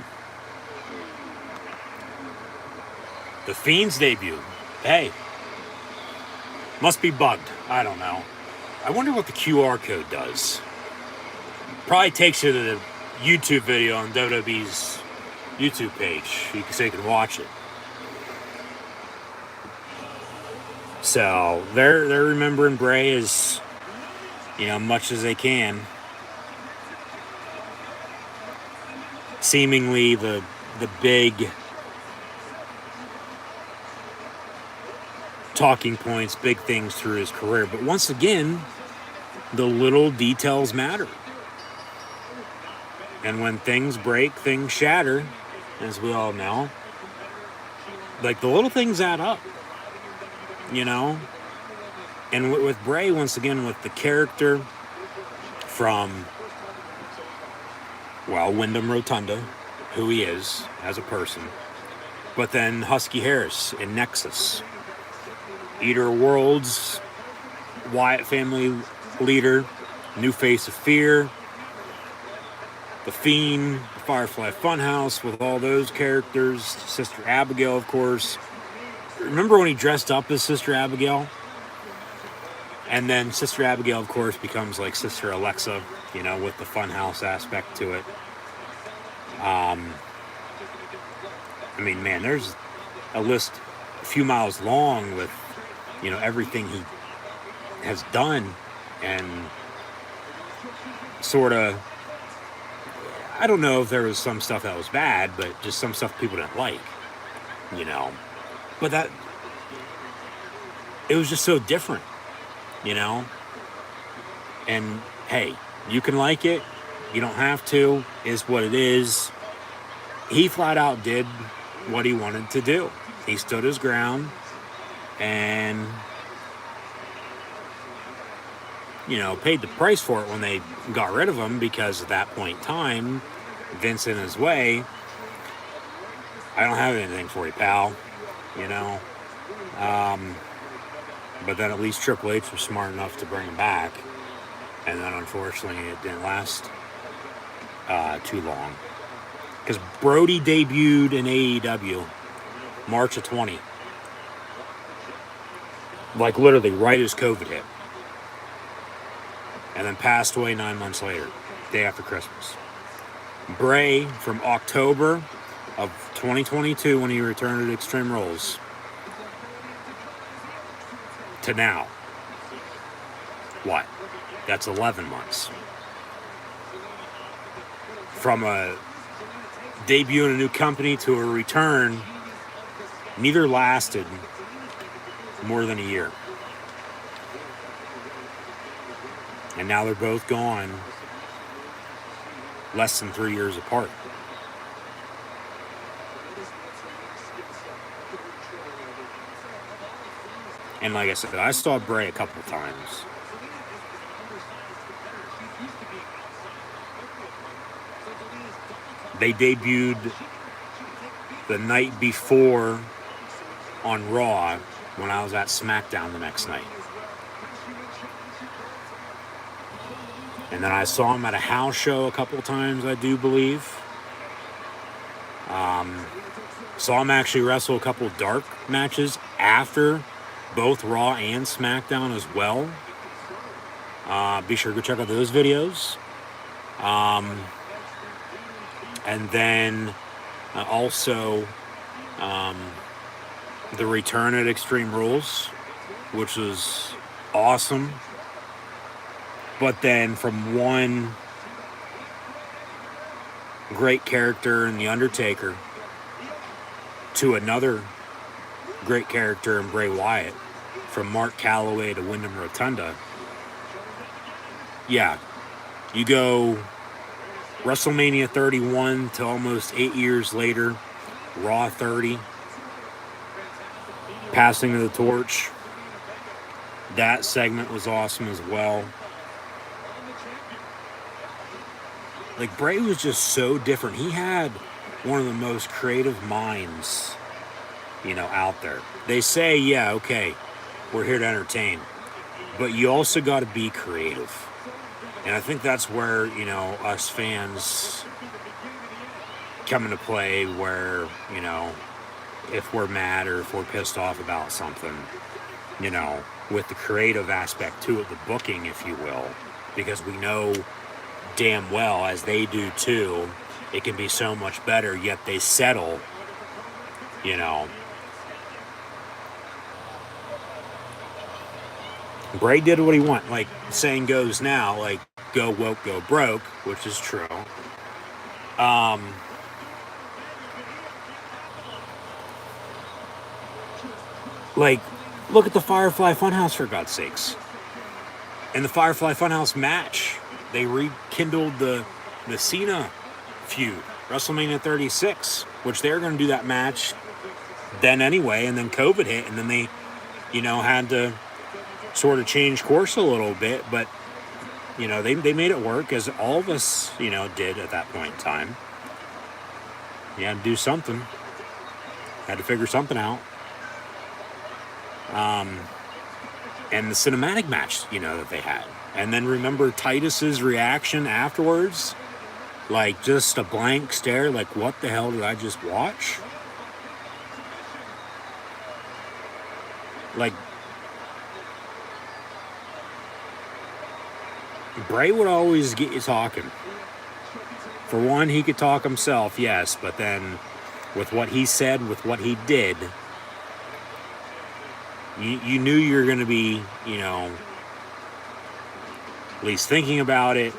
the Fiend's debut. Hey, must be bugged. I don't know. I wonder what the QR code does. Probably takes you to the YouTube video on WWE's YouTube page, so you can watch it. So they're remembering Bray as, you know, much as they can. Seemingly the big talking points, big things through his career. But once again, the little details matter. And when things break, things shatter, as we all know. Like, the little things add up, you know? And with Bray, once again, with the character from, well, Wyndham Rotunda, who he is as a person. But then Husky Harris in Nexus. Eater of Worlds, Wyatt family leader, new face of fear. The Fiend, the Firefly Funhouse with all those characters, Sister Abigail, of course. Remember when he dressed up as Sister Abigail? And then Sister Abigail, of course, becomes like Sister Alexa, with the Funhouse aspect to it. I mean, man, there's a list a few miles long with, everything he has done, and sort of, I don't know if there was some stuff that was bad, but just some stuff people didn't like, But that, it was just so different, And hey, you can like it, you don't have to, is what it is. He flat out did what he wanted to do. He stood his ground and, paid the price for it when they got rid of him, because at that point in time, Vince in his way, I don't have anything for you, pal, But then at least Triple H was smart enough to bring him back. And then unfortunately it didn't last too long. Because Brody debuted in AEW March of 20. Like literally right as COVID hit. And then passed away 9 months later, day after Christmas. Bray, from October of 2022, when he returned to Extreme Rules, to now. What? That's 11 months. From a debut in a new company to a return, neither lasted more than a year. And now they're both gone less than 3 years apart. And like I said, I saw Bray a couple of times. They debuted the night before on Raw when I was at SmackDown the next night. And then I saw him at a house show a couple of times, I do believe. Saw him actually wrestle a couple of dark matches after both Raw and SmackDown as well. Be sure to go check out those videos. And then also the return at Extreme Rules, which was awesome. But then from one great character in The Undertaker to another great character in Bray Wyatt, from Mark Calloway to Wyndham Rotunda. Yeah, you go WrestleMania 31 to almost 8 years later, Raw 30, passing of the torch. That segment was awesome as well. Like, Bray was just so different. He had one of the most creative minds, out there. They say, yeah, okay, we're here to entertain, but you also got to be creative. And I think that's where, us fans come into play, where, if we're mad or if we're pissed off about something, with the creative aspect to it, the booking, if you will, because we know damn well, as they do too, it can be so much better, yet they settle, Bray did what he wanted. Like the saying goes now, like, go woke, go broke, which is true. Like, look at the Firefly Funhouse, for God's sakes. In the Firefly Funhouse match, they rekindled the Cena feud, WrestleMania 36, which they were going to do that match then anyway, and then COVID hit, and then they, had to sort of change course a little bit, but, they made it work, as all of us, did at that point in time. You had to do something. Had to figure something out. And the cinematic match, that they had. And then remember Titus's reaction afterwards Like, just a blank stare, like, what the hell did I just watch? Like, Bray would always get you talking. For one, he could talk himself, yes, but then with what he said, with what he did, you knew you were going to be, at least thinking about it,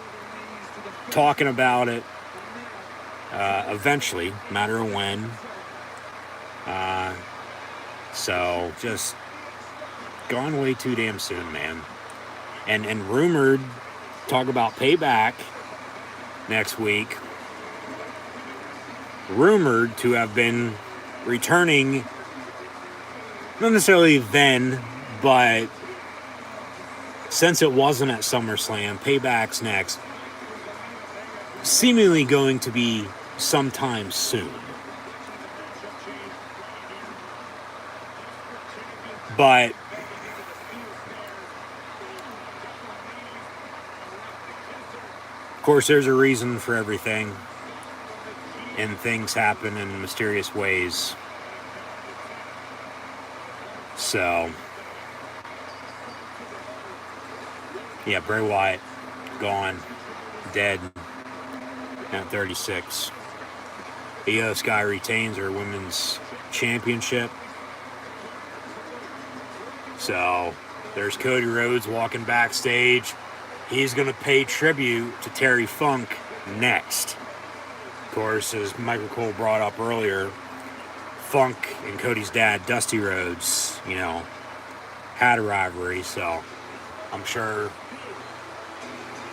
talking about it, eventually, matter of when. So just gone way too damn soon, man. And rumored, talk about Payback next week, rumored to have been returning, not necessarily then, but since it wasn't at SummerSlam, Payback's next, seemingly going to be sometime soon. But of course, there's a reason for everything, and things happen in mysterious ways. So, yeah, Bray Wyatt, gone, dead, at 36. Io Sky retains her women's championship. So, there's Cody Rhodes walking backstage. He's going to pay tribute to Terry Funk next. Of course, as Michael Cole brought up earlier, Funk and Cody's dad, Dusty Rhodes, had a rivalry. So I'm sure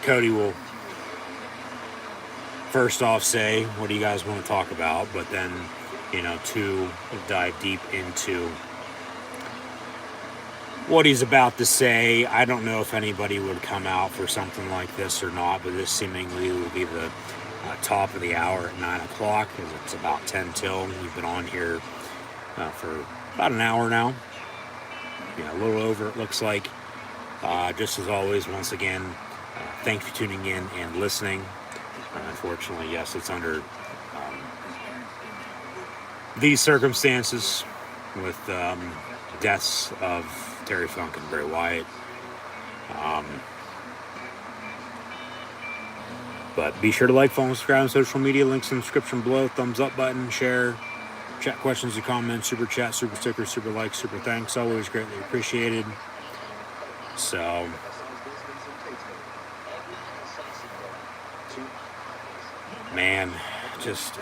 Cody will first off say, what do you guys want to talk about? But then, to dive deep into what he's about to say. I don't know if anybody would come out for something like this or not, but this seemingly will be the top of the hour at 9 o'clock, because it's about 10 till. We've been on here for about an hour now. A little over, it looks like. Just as always, once again, thanks for tuning in and listening. Unfortunately, yes, it's under these circumstances with deaths of Terry Funk and Bray Wyatt. But be sure to like, follow, subscribe on social media. Links in the description below. Thumbs up button, share, chat questions and comments, super chat, super sticker, super like, super thanks. Always greatly appreciated. So, man, just...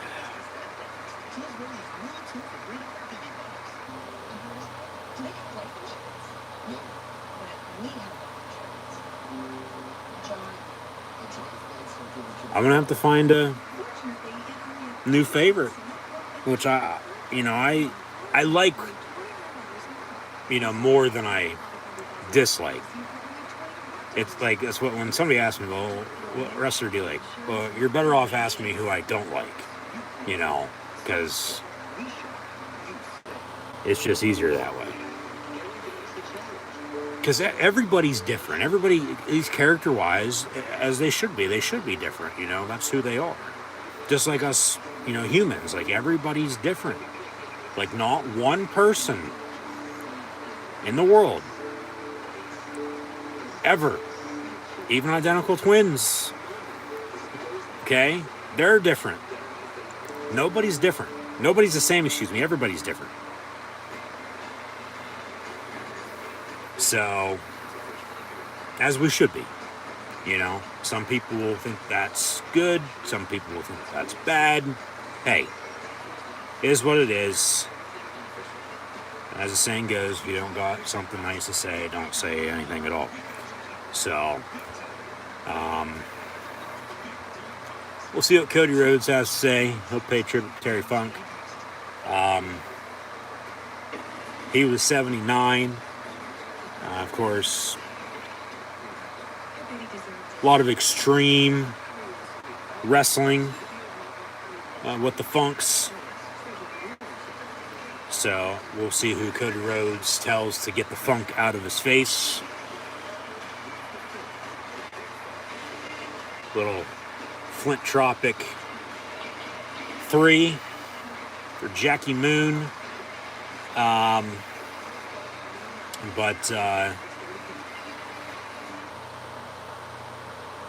I'm going to have to find a new favorite, which I like, more than I dislike. It's like, that's what, when somebody asks me, well, what wrestler do you like? Well, you're better off asking me who I don't like, because it's just easier that way. Because everybody's different. Everybody is character-wise, as they should be. They should be different, That's who they are. Just like us, humans. Like, everybody's different. Like, not one person in the world, ever, even identical twins, okay? They're different. Nobody's different. Nobody's the same, everybody's different. So, as we should be, some people will think that's good, some people will think that's bad. Hey, it is what it is. As the saying goes, if you don't got something nice to say, don't say anything at all. So, we'll see what Cody Rhodes has to say. He'll pay tribute to Terry Funk. He was 79. Of course, a lot of extreme wrestling with the Funks. So we'll see who Cody Rhodes tells to get the funk out of his face. Little Flint Tropic 3 for Jackie Moon. All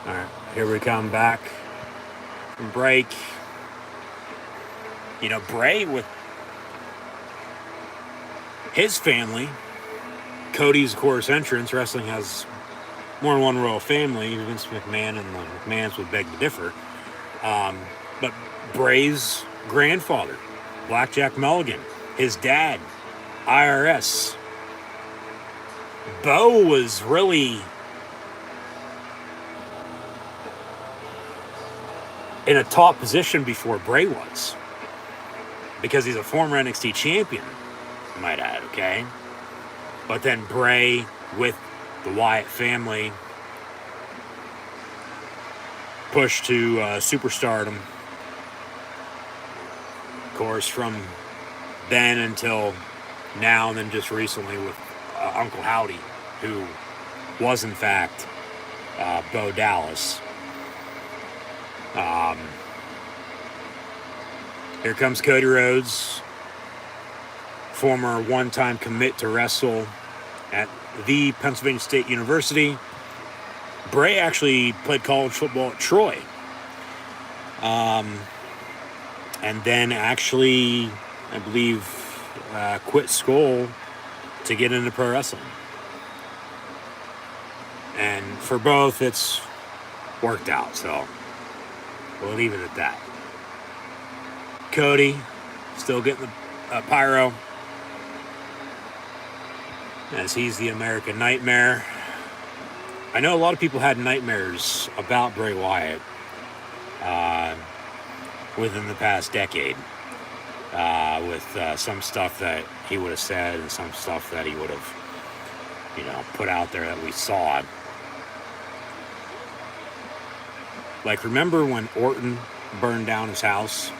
right, here we come back from break. You know, Bray with his family, Cody's, of course, entrance. Wrestling has more than one royal family. Vince McMahon and the McMahons would beg to differ. But Bray's grandfather, Blackjack Mulligan, his dad, IRS. Bo was really in a top position before Bray was, because he's a former NXT champion, I might add, okay? But then Bray with the Wyatt family pushed to superstardom. Of course, from then until now, and then just recently with Uncle Howdy, who was in fact Bo Dallas. Here comes Cody Rhodes, former one-time commit to wrestle at the Pennsylvania State University. Bray actually played college football at Troy. And then actually, I believe, quit school to get into pro wrestling. And for both, it's worked out, so we'll leave it at that. Cody still getting the pyro, as he's the American Nightmare. I know a lot of people had nightmares about Bray Wyatt within the past decade, with some stuff that he would have said and some stuff that he would have, put out there that we saw. Like, remember when Orton burned down his house?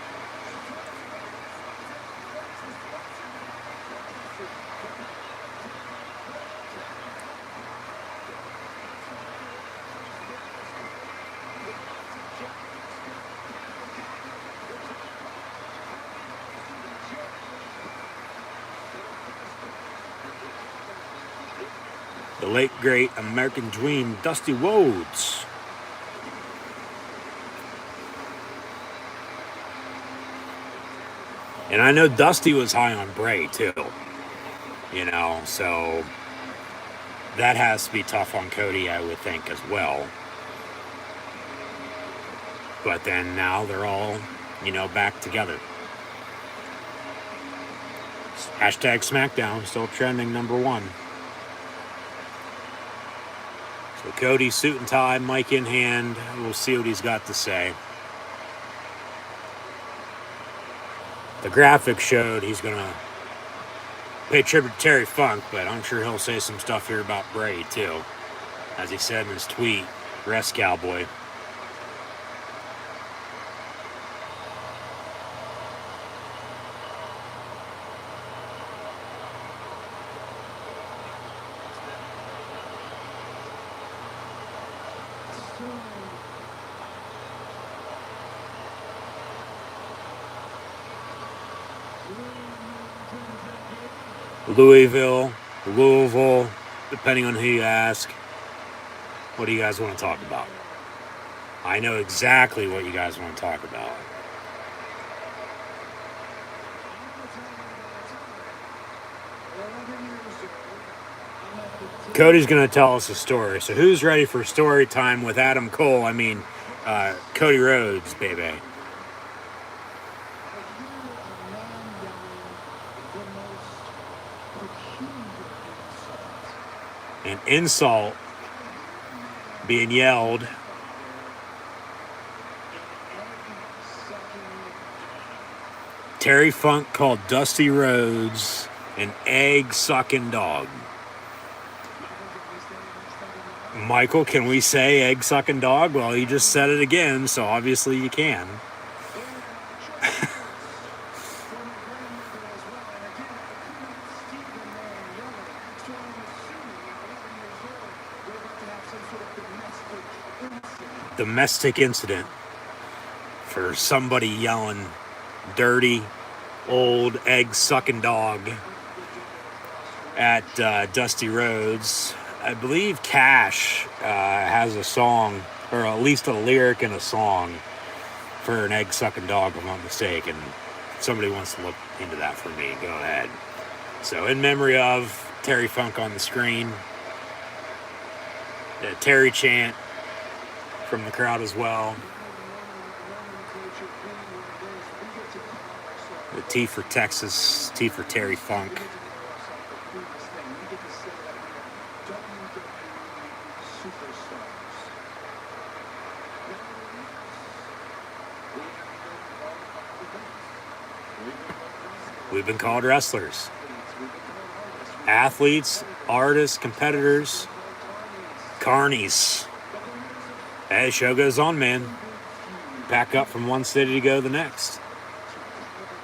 The late, great American Dream, Dusty Rhodes. And I know Dusty was high on Bray, too. So that has to be tough on Cody, I would think, as well. But then now they're all, back together. Hashtag SmackDown, still trending #1. So Cody, suit and tie, mic in hand. We'll see what he's got to say. The graphic showed he's going to pay tribute to Terry Funk, but I'm sure he'll say some stuff here about Bray, too. As he said in his tweet, rest cowboy. Louisville, depending on who you ask. What do you guys want to talk about? I know exactly what you guys want to talk about. Cody's going to tell us a story. So who's ready for story time with Adam Cole? Cody Rhodes, baby. An insult being yelled. Terry Funk called Dusty Rhodes an egg-sucking dog. Michael, can we say egg-sucking dog? Well, you just said it again, so obviously you can. Domestic incident. for somebody yelling dirty old egg-sucking dog at Dusty Rhodes. I believe Cash has a song, or at least a lyric in a song for an egg-sucking dog, if I'm not mistaken. If somebody wants to look into that for me, go ahead. So, in memory of Terry Funk on the screen, the Terry chant from the crowd as well. The T for Texas, T for Terry Funk. We've been called wrestlers, athletes, artists, competitors, carnies. Hey, the show goes on, man. Pack up from one city to go to the next.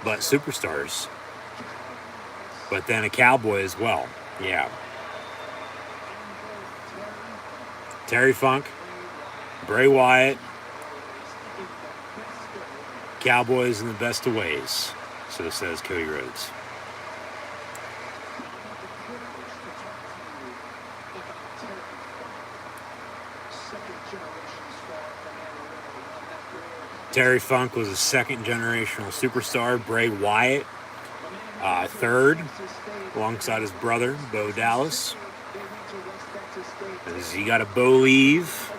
But superstars. But then a cowboy as well. Yeah. Terry Funk, Bray Wyatt, Cowboys in the best of ways. So says Cody Rhodes. Terry Funk was a second generational superstar. Bray Wyatt, third, alongside his brother, Bo Dallas. As you got to believe.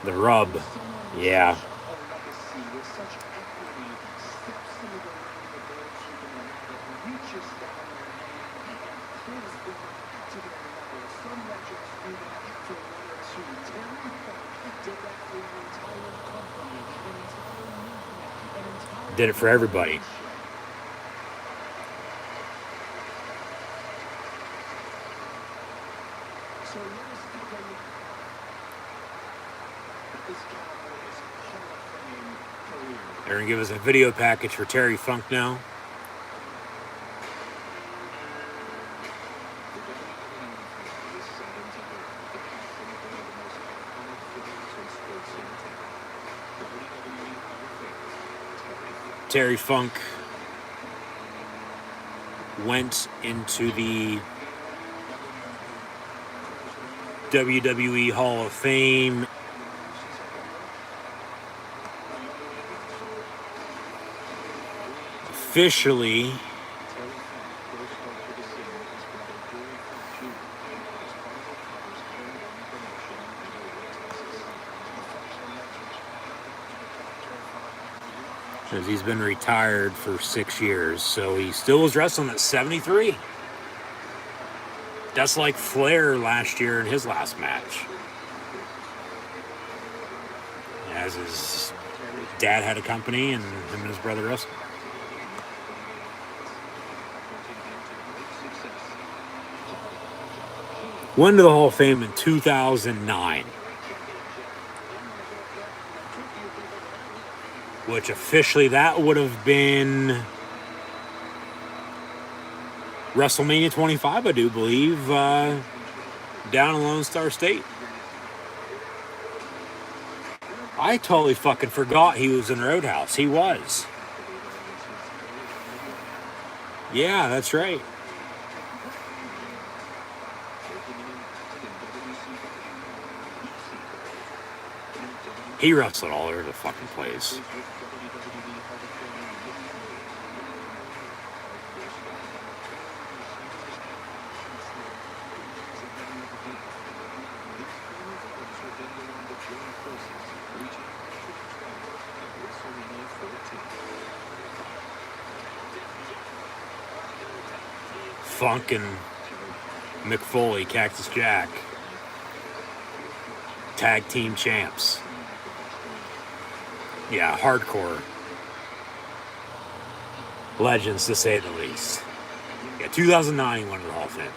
The rub, yeah. Did it for everybody. They're going to give us a video package for Terry Funk now. Terry Funk went into the WWE Hall of Fame officially because he's been retired for 6 years, so he still was wrestling at 73. That's like Flair last year in his last match. As his dad had a company and him and his brother wrestled. Went to the Hall of Fame in 2009. Which officially that would have been WrestleMania 25, I do believe, down in Lone Star State. I totally fucking forgot he was in Roadhouse. He was. Yeah, that's right. He wrestled all over the fucking place. Funk and Mick Foley, Cactus Jack, tag team champs. Yeah, hardcore. legends, to say the least. Yeah, 2009 he went to the Hall of Fame.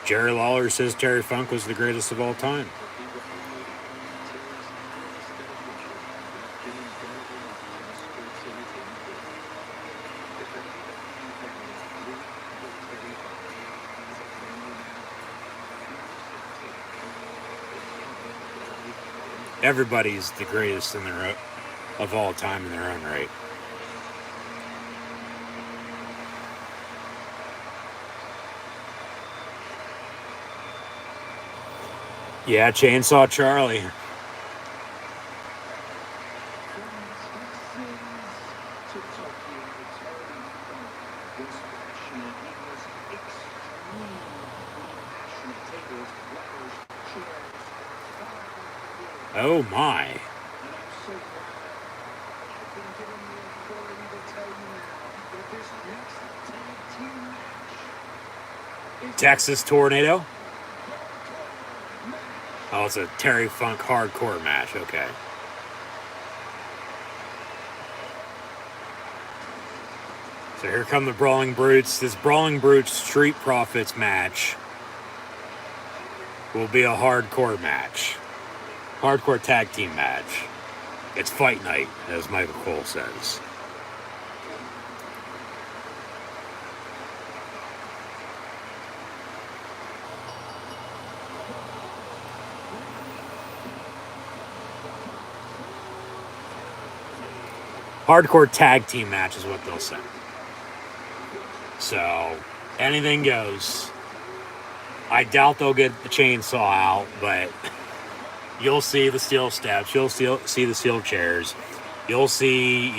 Jerry Lawler says Terry Funk was the greatest of all time. Everybody's the greatest in their of all time in their own right. Yeah, Chainsaw Charlie. Oh my. Texas Tornado? Oh, it's a Terry Funk hardcore match. Okay. So here come the Brawling Brutes. This Brawling Brutes Street Profits match will be a hardcore match. Hardcore tag team match. It's fight night, as Michael Cole says. Hardcore tag team match is what they'll say. So, anything goes. I doubt they'll get the chainsaw out, but you'll see the steel steps. You'll see the steel chairs. You'll see,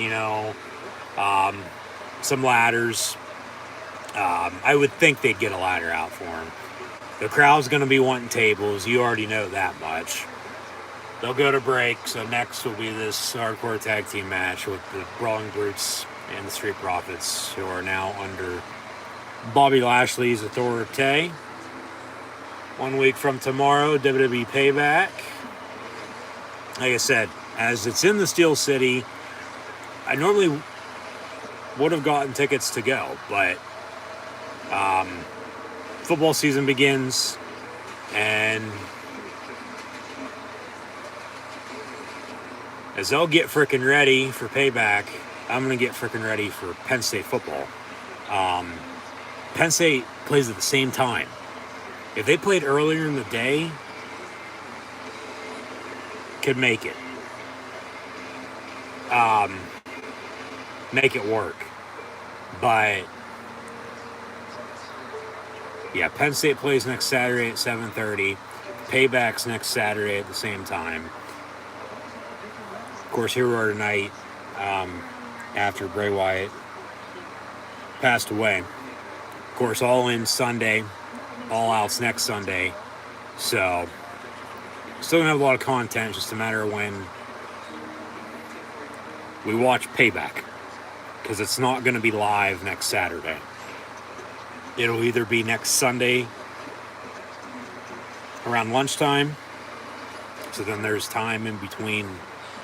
some ladders. I would think they'd get a ladder out for them. The crowd's going to be wanting tables. You already know that much. They'll go to break, so next will be this hardcore tag team match with the Brawling Brutes and the Street Profits, who are now under Bobby Lashley's authority. 1 week from tomorrow, WWE Payback. Like I said, as it's in the Steel City, I normally would have gotten tickets to go, but football season begins, and as they'll get freaking ready for Payback, I'm going to get freaking ready for Penn State football. Penn State plays at the same time. If they played earlier in the day, could make it. Make it work. But yeah, Penn State plays next Saturday at 7:30. Payback's next Saturday at the same time. Of course, here we are tonight, after Bray Wyatt passed away. Of course, All In Sunday, All Out's next Sunday. So, still gonna have a lot of content, just a matter of when we watch Payback. Because it's not gonna be live next Saturday. It'll either be next Sunday around lunchtime, so then there's time in between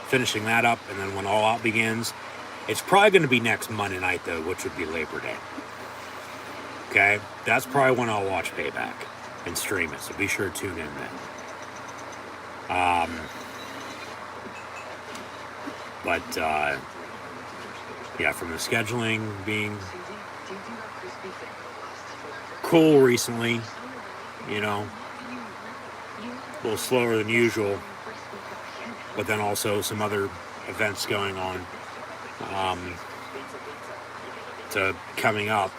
finishing that up, and then when All Out begins, it's probably going to be next Monday night, though, which would be Labor Day. Okay? That's probably when I'll watch Payback and stream it, so be sure to tune in then. Yeah, from the scheduling being cool recently, a little slower than usual, but then also some other events going on to coming up.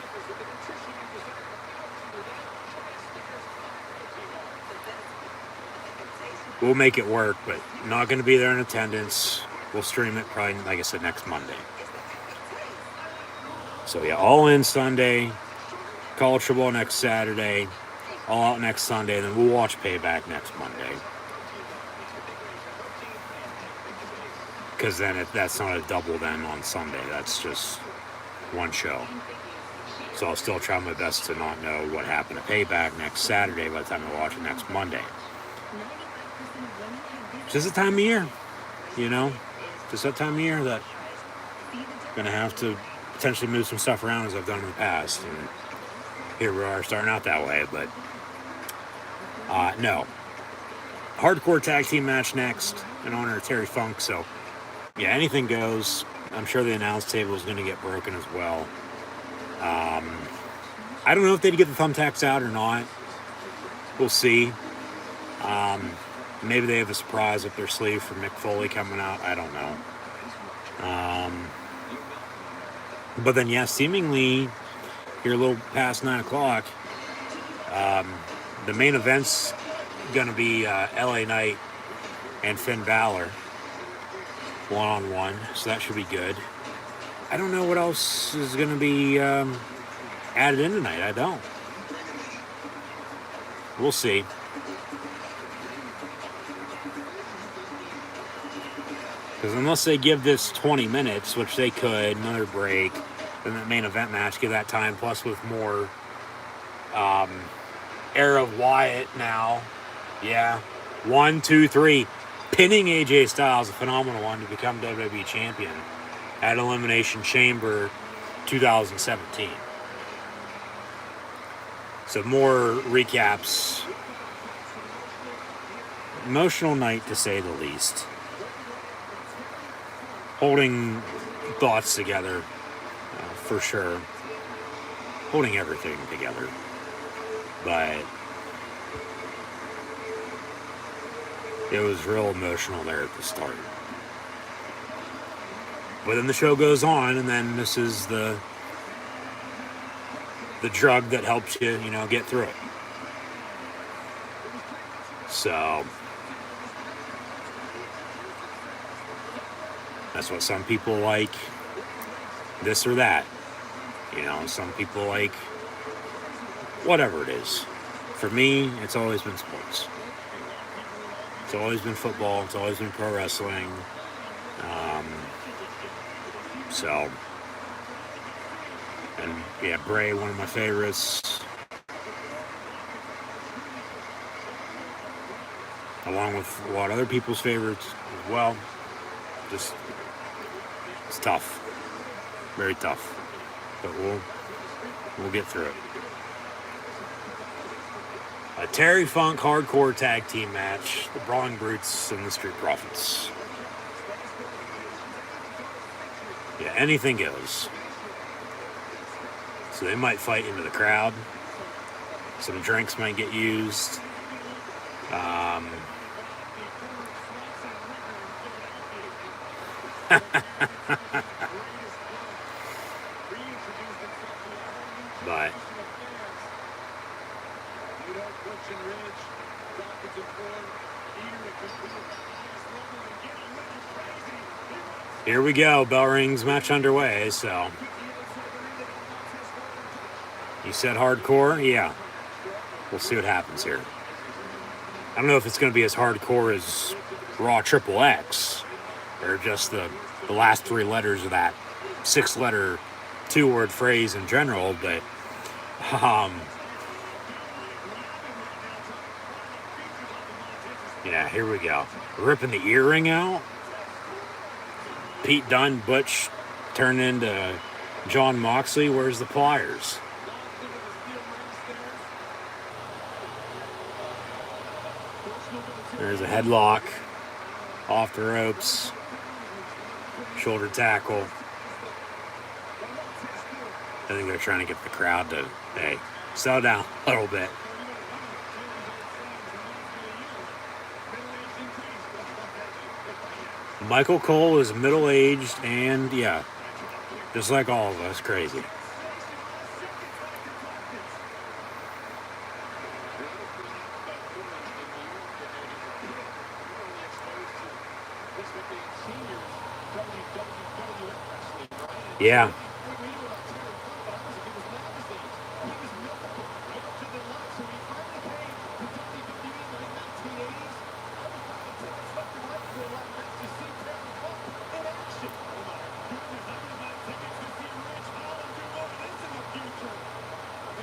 We'll make it work, but not going to be there in attendance. We'll stream it probably, like I said, next Monday. So yeah, All In Sunday, college football next Saturday, All Out next Sunday, and then we'll watch Payback next Monday. Because then that's not a double then on Sunday. That's just one show. So I'll still try my best to not know what happened to Payback next Saturday by the time I watch it next Monday. It's just a time of year, you know? Just that time of year that I'm going to have to potentially move some stuff around as I've done in the past. And here we are starting out that way, but no. Hardcore tag team match next in honor of Terry Funk. So, yeah, anything goes. I'm sure the announce table is going to get broken as well. I don't know if they'd get the thumbtacks out or not. We'll see. Maybe they have a surprise up their sleeve for Mick Foley coming out. I don't know. But then, yeah, seemingly here a little past 9 o'clock, the main event's going to be LA Knight and Finn Balor one-on-one, so that should be good. I don't know what else is going to be added in tonight. I don't. We'll see. Because unless they give this 20 minutes, which they could, another break, then the main event match, give that time, plus with more era of Wyatt now. Yeah. 1, 2, 3. Pinning AJ Styles, a phenomenal one, to become WWE Champion at Elimination Chamber 2017. So more recaps. Emotional night, to say the least. Holding thoughts together, for sure. Holding everything together. But it was real emotional there at the start. But then the show goes on, and then this is the drug that helps you, get through it. So that's what some people like, this or that. Some people like whatever it is. For me, it's always been sports. It's always been football. It's always been pro wrestling. And yeah, Bray, one of my favorites. Along with a lot of other people's favorites as well. Just, it's tough. Very tough. But we'll get through it. A Terry Funk hardcore tag team match. The Brawling Brutes and the Street Profits. Yeah, anything goes. So they might fight into the crowd. Some drinks might get used. But here we go. Bell rings, match underway. So you said hardcore? Yeah. We'll see what happens here. I don't know if it's going to be as hardcore as Raw Triple X or just the last 3 letters of that 6-letter 2-word phrase in general, but yeah, here we go. Ripping the earring out. Pete Dunne, Butch turned into John Moxley. Where's the pliers? There's a headlock. Off the ropes. Shoulder tackle. I think they're trying to get the crowd to, hey, slow down a little bit. Michael Cole is middle-aged and, yeah, just like all of us, crazy. Yeah.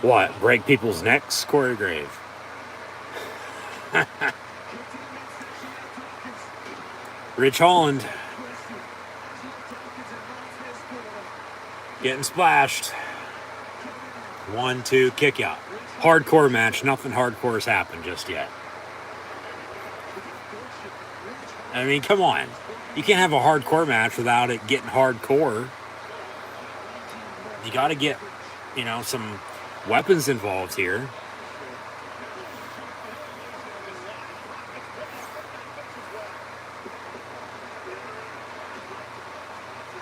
What? Break people's necks? Corey Grave. Rich Holland. Getting splashed. 1-2 kick out. Hardcore match. Nothing hardcore has happened just yet. I mean, come on. You can't have a hardcore match without it getting hardcore. You got to get, some weapons involved here.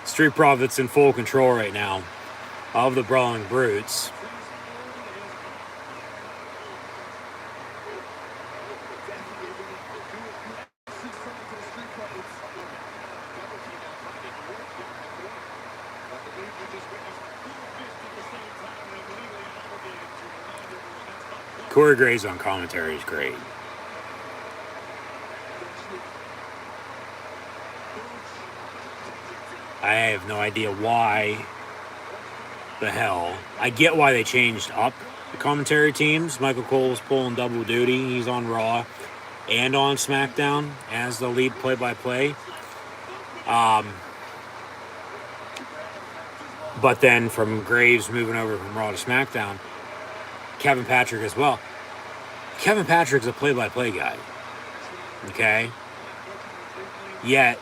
Street Profits in full control right now of the Brawling Brutes. Corey Graves on commentary is great. I have no idea why the hell. I get why they changed up the commentary teams. Michael Cole's pulling double duty. He's on Raw and on SmackDown as the lead play-by-play. But then from Graves moving over from Raw to SmackDown, Kevin Patrick as well. Kevin Patrick's a play-by-play guy. Okay? Yet,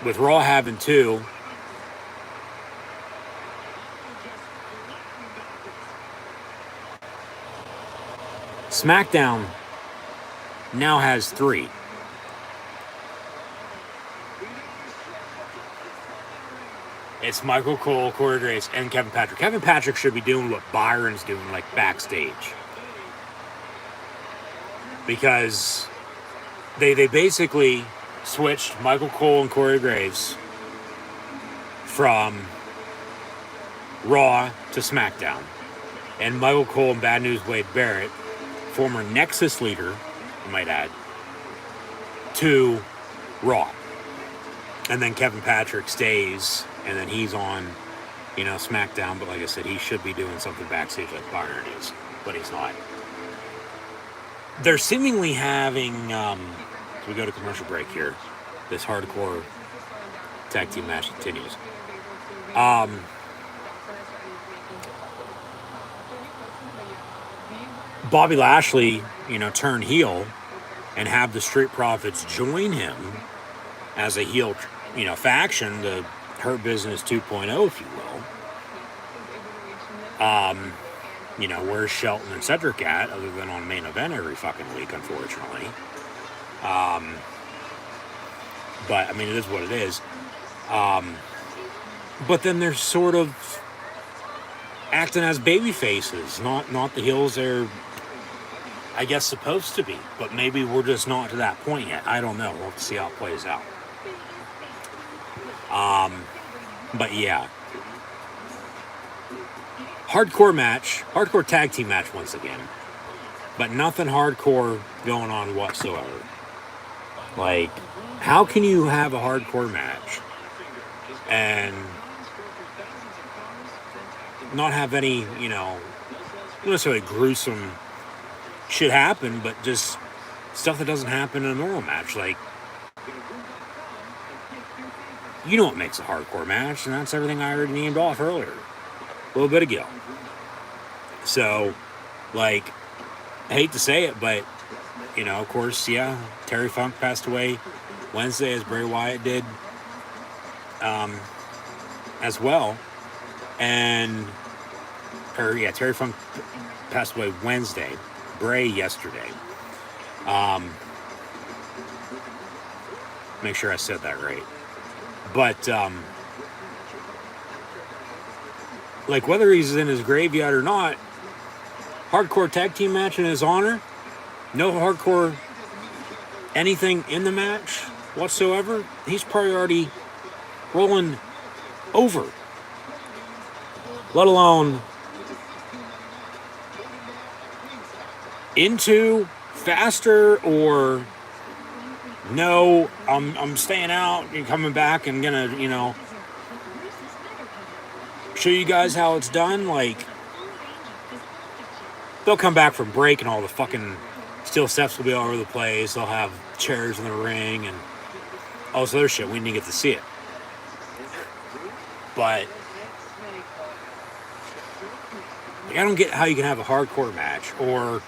with Raw having two, SmackDown now has three. It's Michael Cole, Corey Graves, and Kevin Patrick. Kevin Patrick should be doing what Byron's doing, like backstage. Because they basically switched Michael Cole and Corey Graves from Raw to SmackDown. And Michael Cole and Bad News Wade Barrett, former Nexus leader, I might add, to Raw. And then Kevin Patrick stays, and then he's on, SmackDown. But like I said, he should be doing something backstage like Byron is, but he's not. They're seemingly having, as we go to commercial break here, this hardcore tag team match continues. Bobby Lashley, turn heel and have the Street Profits join him as a heel, faction, the Hurt Business 2.0, if you will. Where's Shelton and Cedric at, other than on main event every fucking week, unfortunately. But, it is what it is. But then they're sort of acting as baby faces, not the heels they're, I guess, supposed to be. But maybe we're just not to that point yet. I don't know. We'll have to see how it plays out. But yeah. Hardcore tag team match once again. But nothing hardcore going on whatsoever. Like, how can you have a hardcore match and not have any, not necessarily gruesome shit happen, but just stuff that doesn't happen in a normal match? Like, you know what makes a hardcore match, and that's everything I already named off earlier, a little bit ago. So, like, I hate to say it, but, of course, yeah, Terry Funk passed away Wednesday, as Bray Wyatt did, as well. Terry Funk passed away Wednesday, Bray yesterday. Make sure I said that right. But, like, whether he's in his graveyard or not, hardcore tag team match in his honor, no hardcore anything in the match whatsoever, he's probably already rolling over. Let alone into, faster, or no, I'm staying out and coming back and gonna, show you guys how it's done. Like, they'll come back from break and all the fucking steel steps will be all over the place. They'll have chairs in the ring and all this other shit. We didn't get to see it. But like, I don't get how you can have a hardcore match or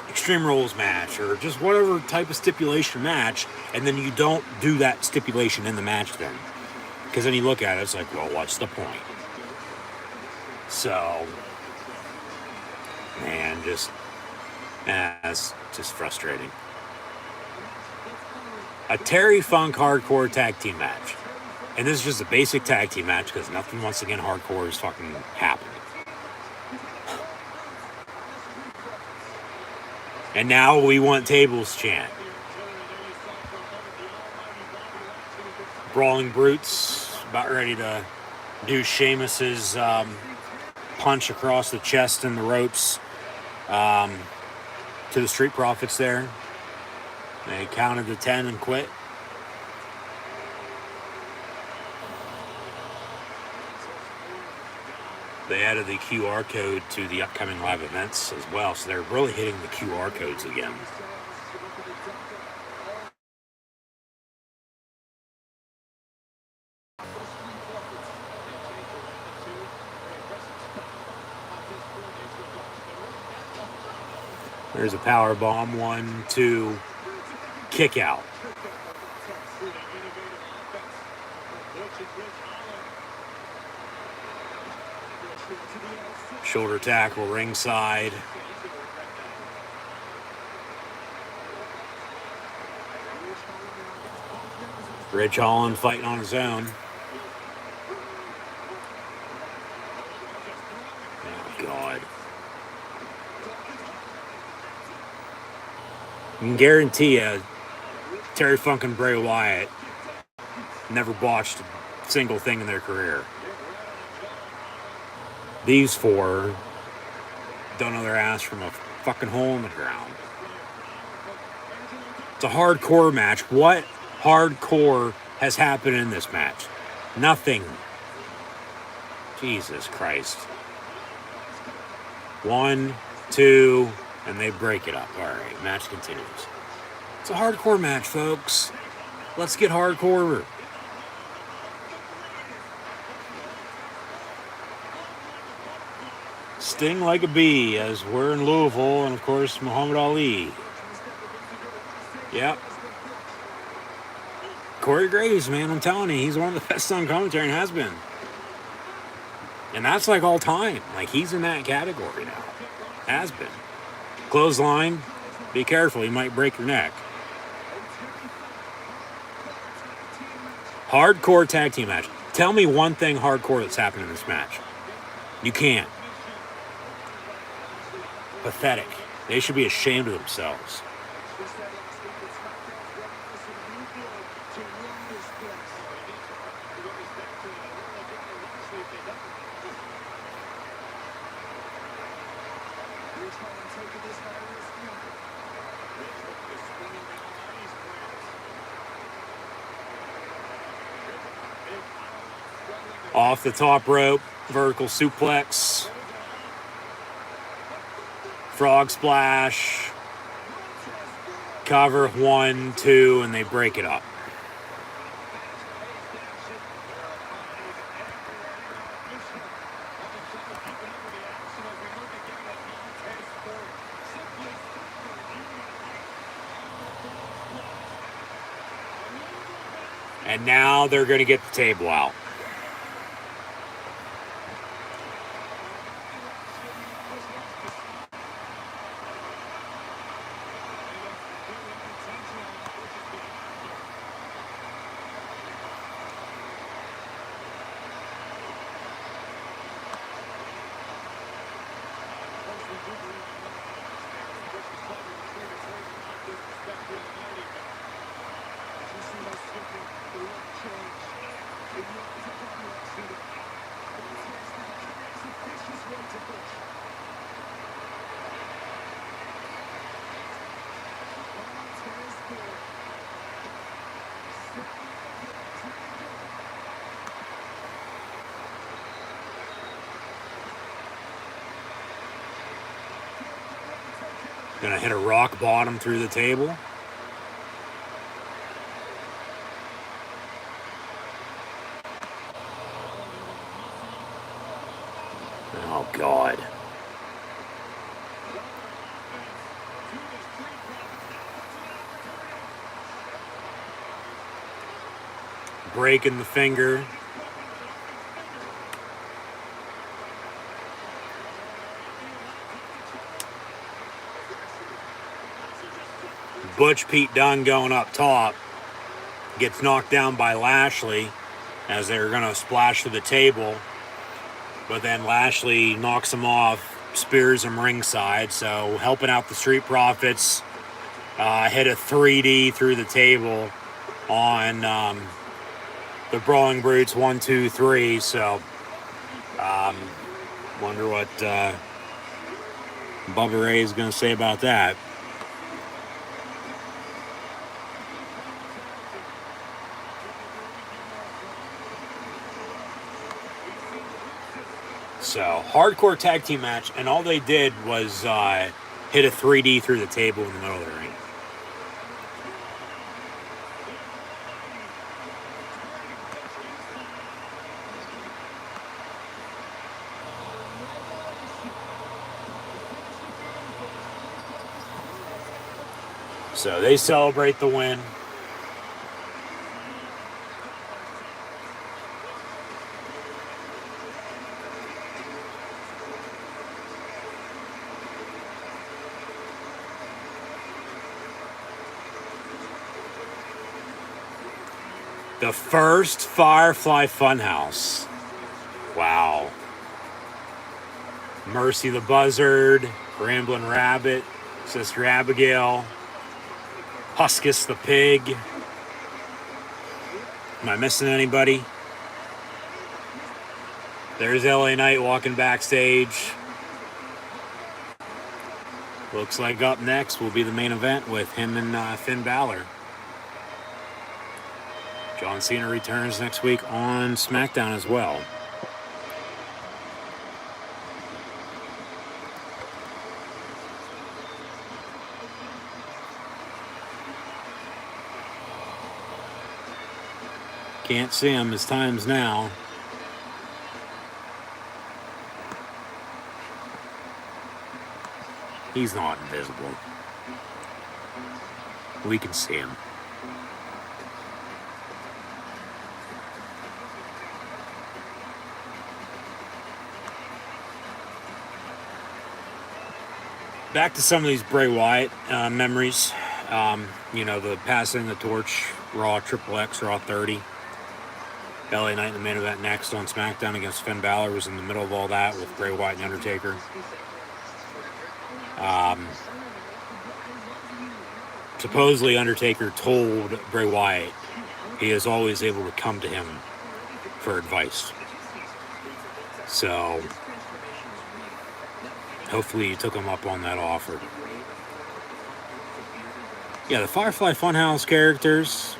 Extreme Rules match or just whatever type of stipulation match, and then you don't do that stipulation in the match then. Because then you look at it, it's like, well, what's the point? So, man, it's just frustrating. A Terry Funk hardcore tag team match. And this is just a basic tag team match because nothing, once again, hardcore is fucking happening. And now we want tables chant. Brawling Brutes about ready to do Sheamus's punch across the chest and the ropes to the Street Profits there. They counted to 10 and quit. They added the QR code to the upcoming live events as well, so they're really hitting the QR codes again. There's a power bomb, 1, 2, kick out. Shoulder tackle ringside. Ridge Holland fighting on his own. Oh, God. I can guarantee you, Terry Funk and Bray Wyatt never botched a single thing in their career. These four don't know their ass from a fucking hole in the ground. It's a hardcore match. What hardcore has happened in this match? Nothing. Jesus Christ. 1, 2, and they break it up. All right, match continues. It's a hardcore match, folks. Let's get hardcore. Sting like a bee, as we're in Louisville, and of course Muhammad Ali. Yep. Corey Graves, man, I'm telling you, he's one of the best on commentary and has been. And that's like all time. Like, he's in that category now. Has been. Clothesline, be careful, he might break your neck. Hardcore tag team match. Tell me one thing hardcore that's happened in this match. You can't. Pathetic. They should be ashamed of themselves. Off the top rope, vertical suplex. Frog splash, cover 1, 2, and they break it up. And now they're going to get the table out. Gonna hit a rock bottom through the table. Oh, God. Breaking the finger. Butch Pete Dunne going up top. Gets knocked down by Lashley as they're going to splash to the table. But then Lashley knocks him off, spears him ringside. So helping out the Street Profits, hit a 3D through the table on the Brawling Brutes 1, 2, 3. So wonder what Bubba Ray is going to say about that. So, hardcore tag team match, and all they did was hit a 3D through the table in the middle of the ring. So, they celebrate the win. The first Firefly Funhouse. Wow. Mercy the Buzzard, Ramblin' Rabbit, Sister Abigail, Huskus the Pig. Am I missing anybody? There's LA Knight walking backstage. Looks like up next will be the main event with him and Finn Balor. John Cena returns next week on SmackDown as well. Can't see him. His time's now. He's not invisible. We can see him. Back to some of these Bray Wyatt memories. The passing the torch, Raw Triple X, Raw 30. LA Knight in the main event next on SmackDown against Finn Balor was in the middle of all that with Bray Wyatt and Undertaker. Supposedly Undertaker told Bray Wyatt he is always able to come to him for advice. So hopefully he took him up on that offer. Yeah, the Firefly Funhouse characters.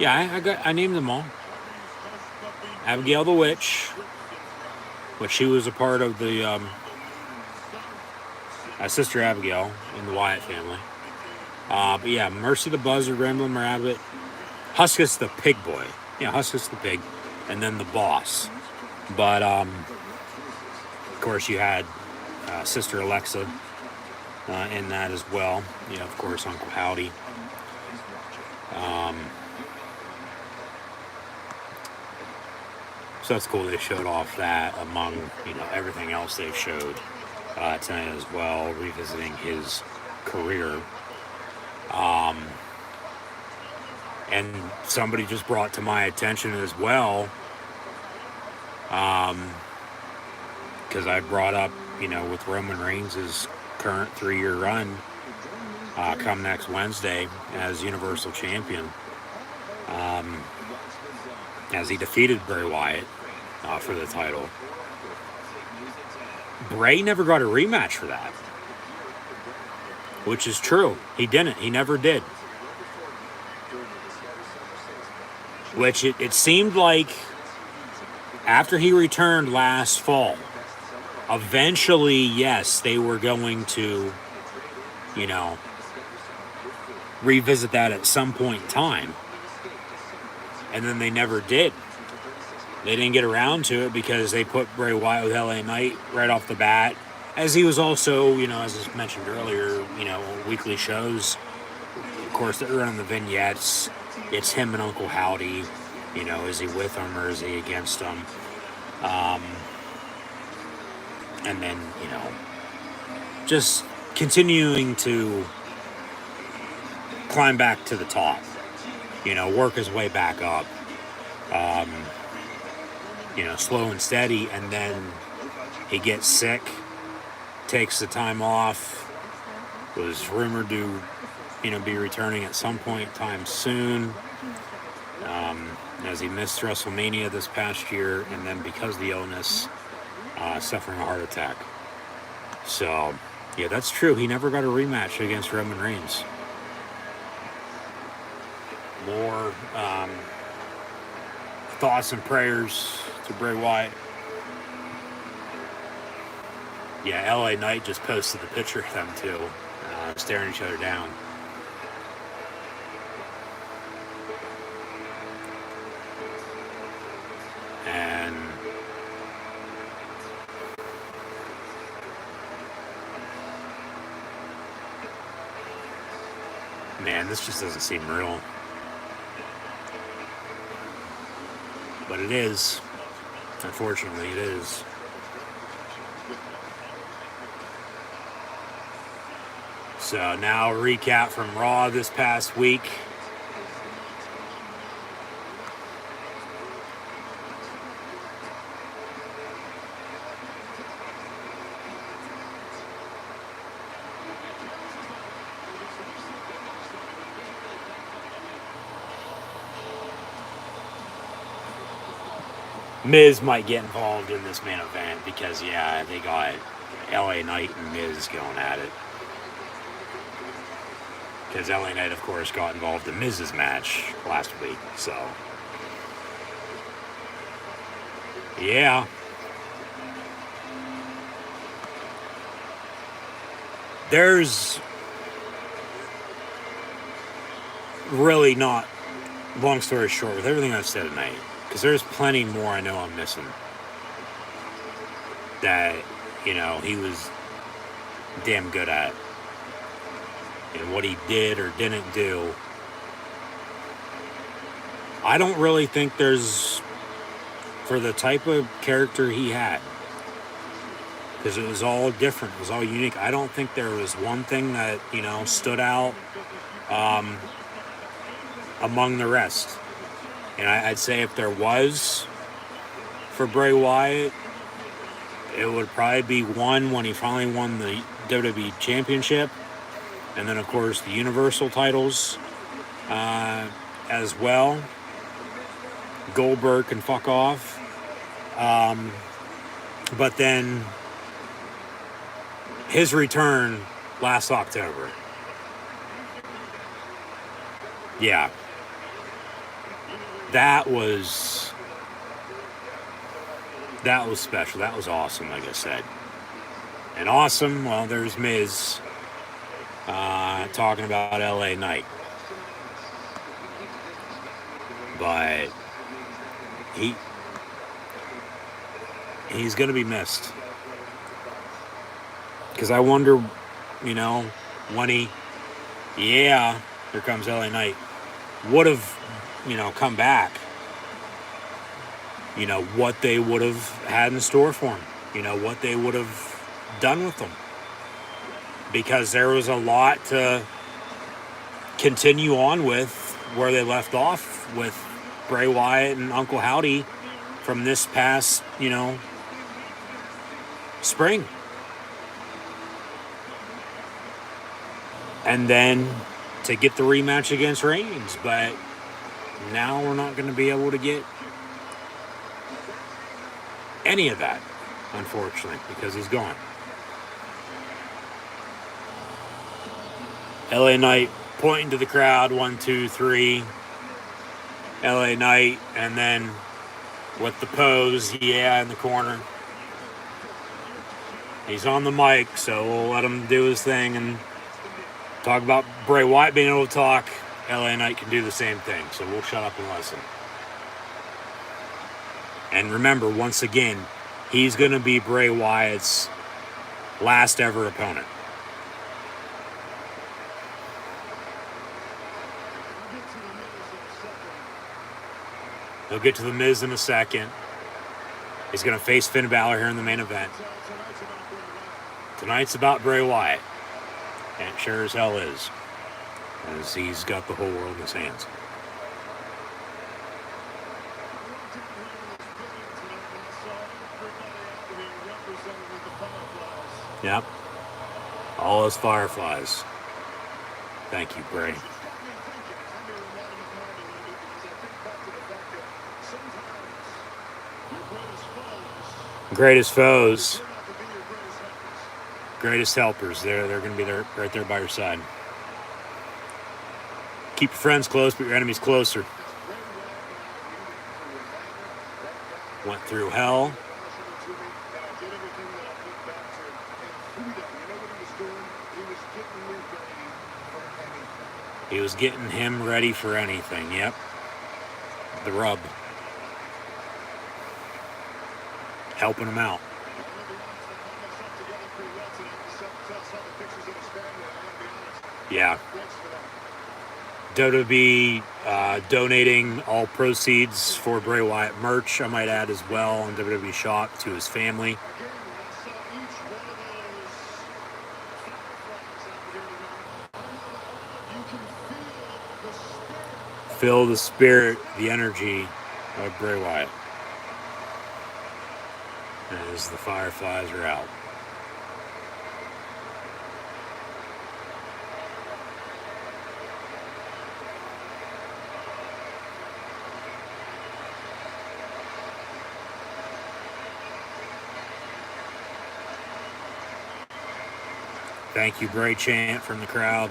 I named them all. Abigail the Witch, which she was a part of the Sister Abigail in the Wyatt family. But yeah, Mercy the Buzzard, Ramblin' Rabbit, Huskus the Pig Boy. Yeah, Huskus the Pig, and then the Boss. But of course, you had Sister Alexa in that as well. Yeah, of course, Uncle Howdy. So that's cool. They showed off that among everything else they've showed tonight as well, revisiting his career. And somebody just brought to my attention as well, because I brought up, with Roman Reigns' current 3-year run come next Wednesday as Universal Champion, as he defeated Bray Wyatt for the title. Bray never got a rematch for that, which is true. He didn't. He never did. Which it seemed like after he returned last fall, eventually, yes, they were going to, you know, revisit that at some point in time. And then they never did. They didn't get around to it because they put Bray Wyatt with LA Knight right off the bat. As he was also, as I mentioned earlier, weekly shows. Of course, they're running the vignettes. It's him and Uncle Howdy. Is he with them or is he against them? And then, just continuing to climb back to the top. Work his way back up. Slow and steady, and then he gets sick, takes the time off, was rumored to, be returning at some point in time soon, as he missed WrestleMania this past year, and then because of the illness, suffering a heart attack. So, yeah, that's true. He never got a rematch against Roman Reigns. More thoughts and prayers to Bray Wyatt. Yeah, LA Knight just posted the picture of them two, staring each other down. And man, this just doesn't seem real. But it is. Unfortunately, it is. So now a recap from Raw this past week. Miz might get involved in this main event because, yeah, they got LA Knight and Miz going at it. Because LA Knight, of course, got involved in Miz's match last week, so. Yeah. There's really not, long story short, with everything I've said tonight, because there's plenty more I know I'm missing that, he was damn good at. And what he did or didn't do. I don't really think there's, for the type of character he had, because it was all different, it was all unique. I don't think there was one thing that, stood out among the rest. And I'd say if there was for Bray Wyatt, it would probably be one when he finally won the WWE Championship. And then, of course, the Universal titles as well. Goldberg can fuck off. But then his return last October. Yeah. That was special. That was awesome, like I said. And awesome, well, there's Miz talking about LA Knight. But he's going to be missed. Because I wonder, when here comes LA Knight, would have, come back, what they would have had in store for him, what they would have done with them. Because there was a lot to continue on with where they left off with Bray Wyatt and Uncle Howdy from this past, spring. And then to get the rematch against Reigns, but now we're not going to be able to get any of that, unfortunately, because he's gone. LA Knight pointing to the crowd, 1, 2, 3. LA Knight, and then with the pose, in the corner. He's on the mic, so we'll let him do his thing and talk about Bray Wyatt being able to talk. LA Knight can do the same thing, so we'll shut up and listen. And remember, once again, he's going to be Bray Wyatt's last ever opponent. He'll get to the Miz in a second. He's going to face Finn Balor here in the main event. Tonight's about Bray Wyatt. And it sure as hell is. As he's got the whole world in his hands. Yep. All those fireflies. Thank you, Bray. Greatest foes. Greatest helpers. They're going to be there, right there by your side. Keep your friends close, but your enemies closer. Went through hell. He was getting him ready for anything. Yep. The rub. Helping him out. Yeah. WWE donating all proceeds for Bray Wyatt merch, I might add, as well, on WWE Shop to his family. Feel the spirit, the energy of Bray Wyatt as the fireflies are out. Thank you, Bray chant from the crowd.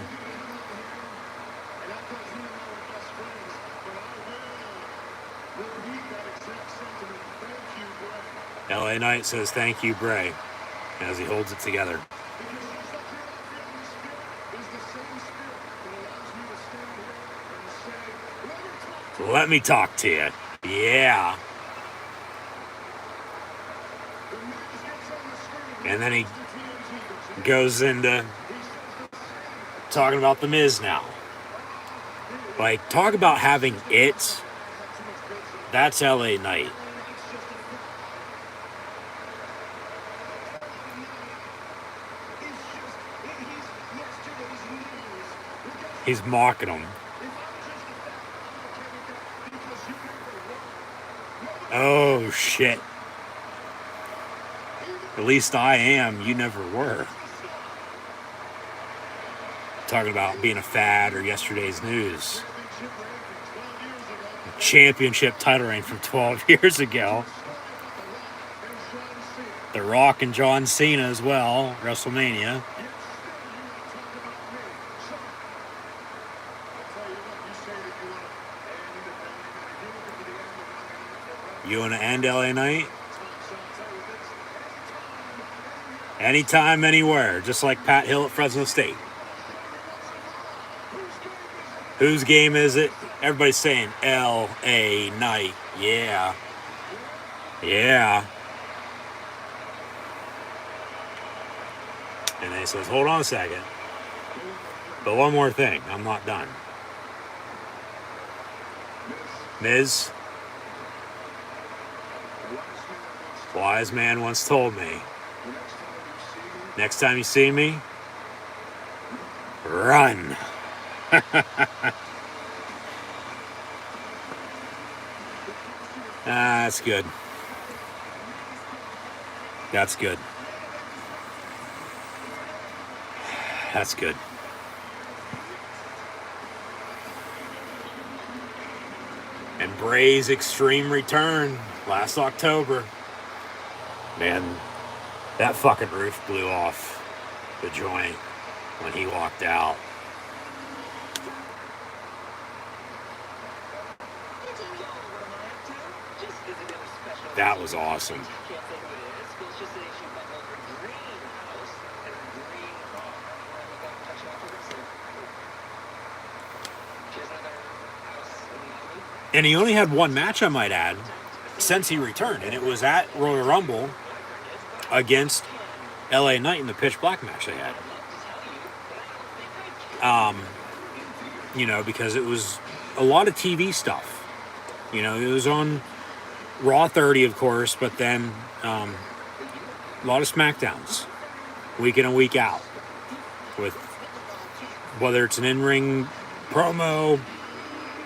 LA Knight says thank you, Bray, as he holds it together. Let me talk to you. Yeah. And then he goes into talking about the Miz now. Like, talk about having it. That's LA Knight. He's mocking him. Oh, shit. At least I am. You never were. Talking about being a fad or yesterday's news. Championship title reign from 12 years ago. The Rock and John Cena as well. WrestleMania. You want to end LA Knight? Anytime, anywhere. Just like Pat Hill at Fresno State. Whose game is it? Everybody's saying LA Knight. Yeah. Yeah. And then he says, hold on a second. But one more thing. I'm not done. Miz, wise man once told me, next time you see me, run. That's good. That's good. That's good. And Bray's Extreme Return last October. Man, that fucking roof blew off the joint when he walked out. That was awesome. And he only had one match, I might add, since he returned. And it was at Royal Rumble against LA Knight in the pitch black match they had. Because it was a lot of TV stuff. It was on Raw 30, of course, but then a lot of SmackDowns, week in and week out, with whether it's an in-ring promo,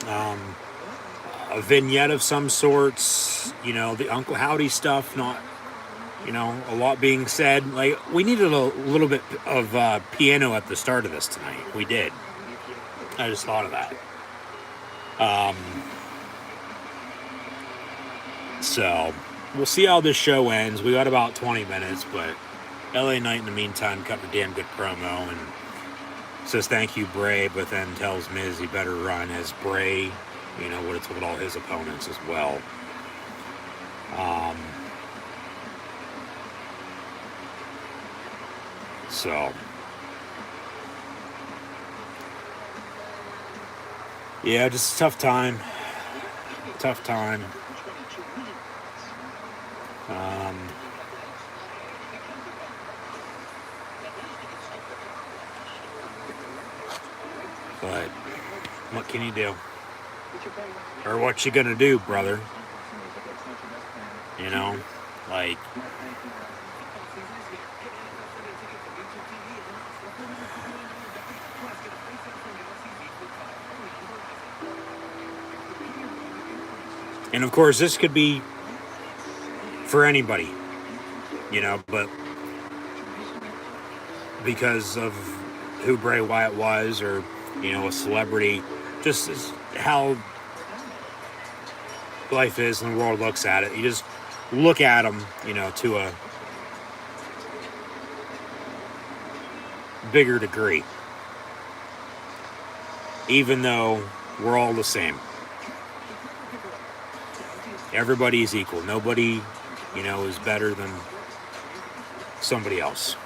a vignette of some sorts, the Uncle Howdy stuff, not, a lot being said. Like, we needed a little bit of piano at the start of this tonight. We did. I just thought of that. So, we'll see how this show ends. We got about 20 minutes, but LA Knight, in the meantime, cut a damn good promo and says thank you, Bray, but then tells Miz he better run, as Bray, would have told all his opponents as well. So, yeah, just a tough time. Tough time. But what can you do? Or what you gonna do, brother? Like, and of course this could be for anybody, but because of who Bray Wyatt was, or a celebrity, just as how life is and the world looks at it. You just look at them, to a bigger degree, even though we're all the same. Everybody's equal. Nobody, is better than somebody else.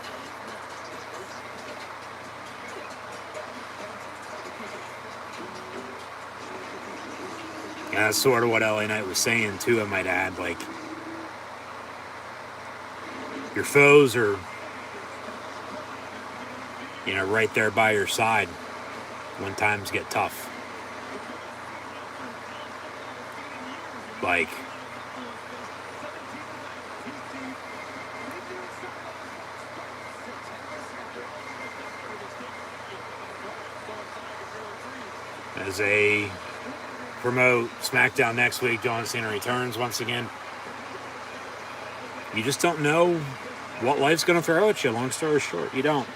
And that's sort of what LA Knight was saying too, I might add. Like, your foes are, right there by your side when times get tough. Like, as they promote SmackDown next week, John Cena returns once again. You just don't know what life's going to throw at you. Long story short, you don't.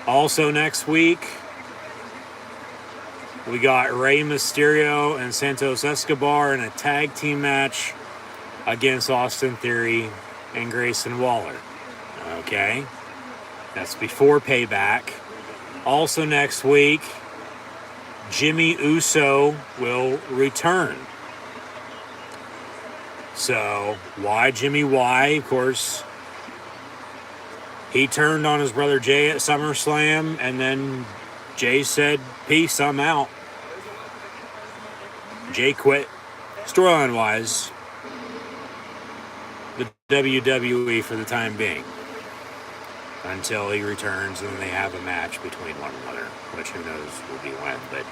Also next week, we got Rey Mysterio and Santos Escobar in a tag team match against Austin Theory and Grayson Waller. Okay? That's before Payback. Also next week, Jimmy Uso will return. So, why Jimmy? Why? Of course, he turned on his brother Jay at SummerSlam, and then Jay said, peace, I'm out. Jay quit, storyline-wise, the WWE for the time being, until he returns and then they have a match between one another, which who knows will be when. But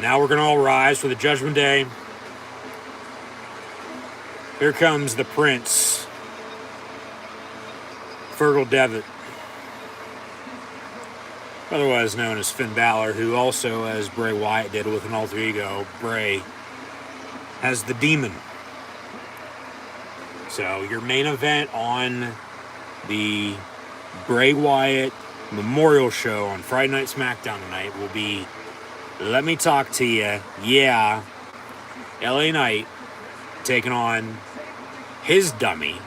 now we're going to all rise for the Judgment Day. Here comes the Prince, Fergal Devitt, otherwise known as Finn Balor, who also, as Bray Wyatt did with an alter ego, Bray, has the Demon. So your main event on the Bray Wyatt Memorial Show on Friday Night SmackDown tonight will be Let Me Talk to You. Yeah, LA Knight taking on his dummy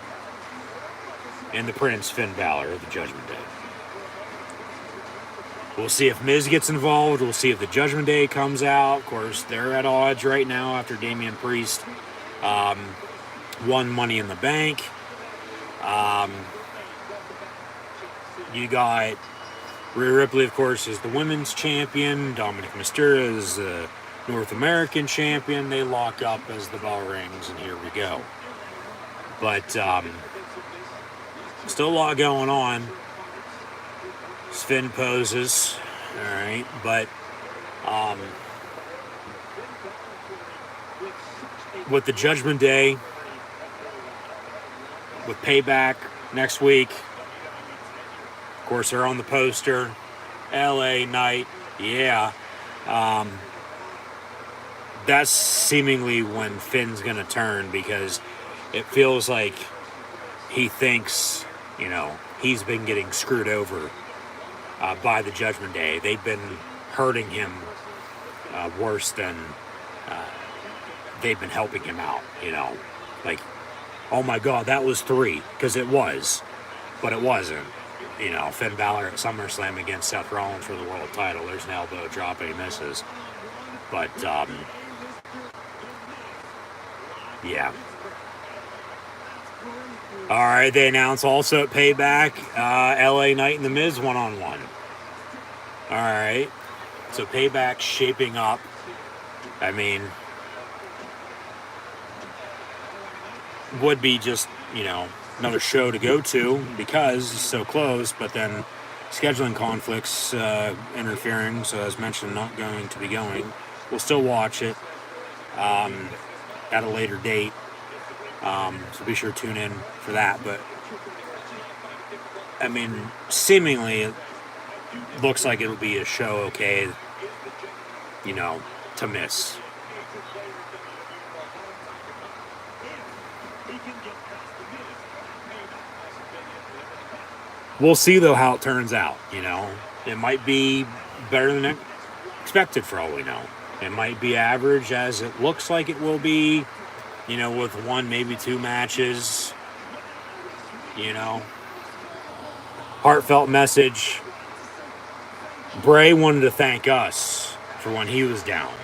and the Prince, Finn Balor, of the Judgment Day. We'll see if Miz gets involved. We'll see if the Judgment Day comes out. Of course, they're at odds right now after Damian Priest won Money in the Bank. You got Rhea Ripley, of course, is the women's champion. Dominic Mysterio is the North American champion. They lock up as the bell rings, and here we go. But still a lot going on. Finn poses, all right, but with the Judgment Day, with Payback next week, of course, they're on the poster. LA Knight, yeah. That's seemingly when Finn's going to turn, because it feels like he thinks, he's been getting screwed over by the Judgment Day. They've been hurting him worse than they've been helping him out, Like, oh my God, that was 3, because it was, but it wasn't. Finn Balor at SummerSlam against Seth Rollins for the world title. There's an elbow drop and he misses. But, yeah. All right, they announce also at Payback, LA Knight and The Miz one-on-one. All right, so Payback shaping up. I mean, would be just, another show to go to because it's so close, but then scheduling conflicts interfering, so as mentioned, not going to be going. We'll still watch it at a later date, so be sure to tune in for that. But I mean, seemingly it looks like it'll be a show okay, to miss. We'll see, though, how it turns out, It might be better than expected for all we know. It might be average, as it looks like it will be, with 1, maybe 2 matches, Heartfelt message. Bray wanted to thank us for when he was down.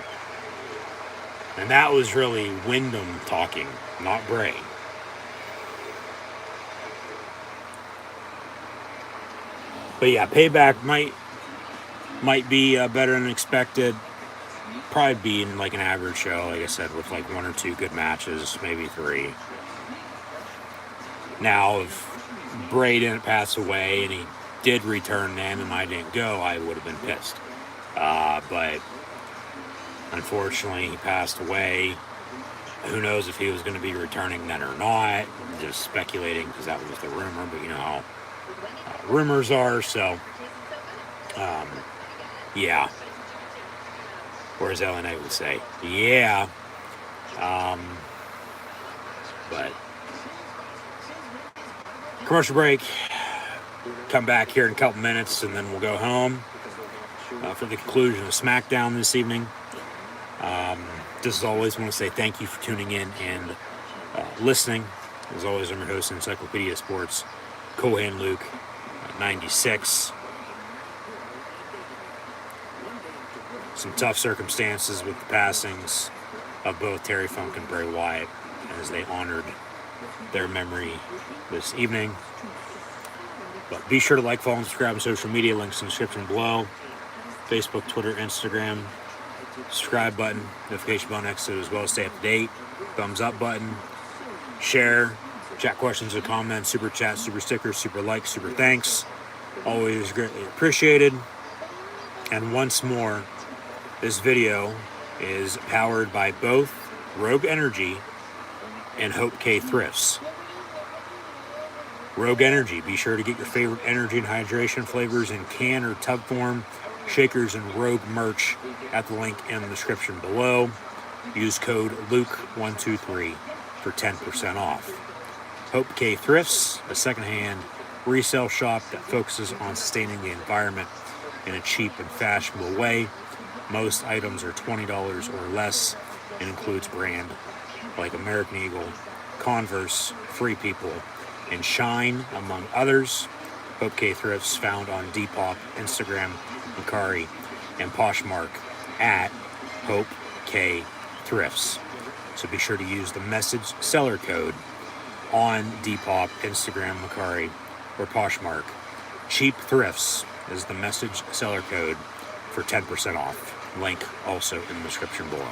And that was really Wyndham talking, not Bray. But yeah, Payback might be better than expected. Probably be in like an average show, like I said, with like 1 or 2 good matches, maybe 3. Now, if Bray didn't pass away and he did return then and I didn't go, I would have been pissed. But unfortunately, he passed away. Who knows if he was going to be returning then or not? Just speculating, because that was the rumor, but you know how rumors are, so yeah. Or as Ellen Knight would say, yeah. But commercial break. Come back here in a couple minutes, and then we'll go home for the conclusion of SmackDown this evening. Just as always, I want to say thank you for tuning in and listening. As always, I'm your host, Encyclopedia Sports, Cohan Luke, 96. Some tough circumstances with the passings of both Terry Funk and Bray Wyatt as they honored their memory this evening. But be sure to like, follow, and subscribe on social media. Links in the description below. Facebook, Twitter, Instagram. Subscribe button, notification bell next to it as well. Stay up to date. Thumbs up button. Share. Chat questions or comments. Super chat, super stickers, super likes, super thanks. Always greatly appreciated. And once more, this video is powered by both Rogue Energy and HopeKThrifts. Rogue Energy. Be sure to get your favorite energy and hydration flavors in can or tub form, shakers, and Rogue merch at the link in the description below. Use code LUKE123 for 10% off. HopeKThrifts, a secondhand resale shop that focuses on sustaining the environment in a cheap and fashionable way. Most items are $20 or less and includes brand like American Eagle, Converse, Free People, and Shine, among others. HopeKThrifts found on Depop, Instagram, Mercari, and Poshmark at HopeKThrifts. So be sure to use the message seller code on Depop, Instagram, Mercari, or Poshmark. Cheap thrifts is the message seller code for 10% off. Link also in the description below.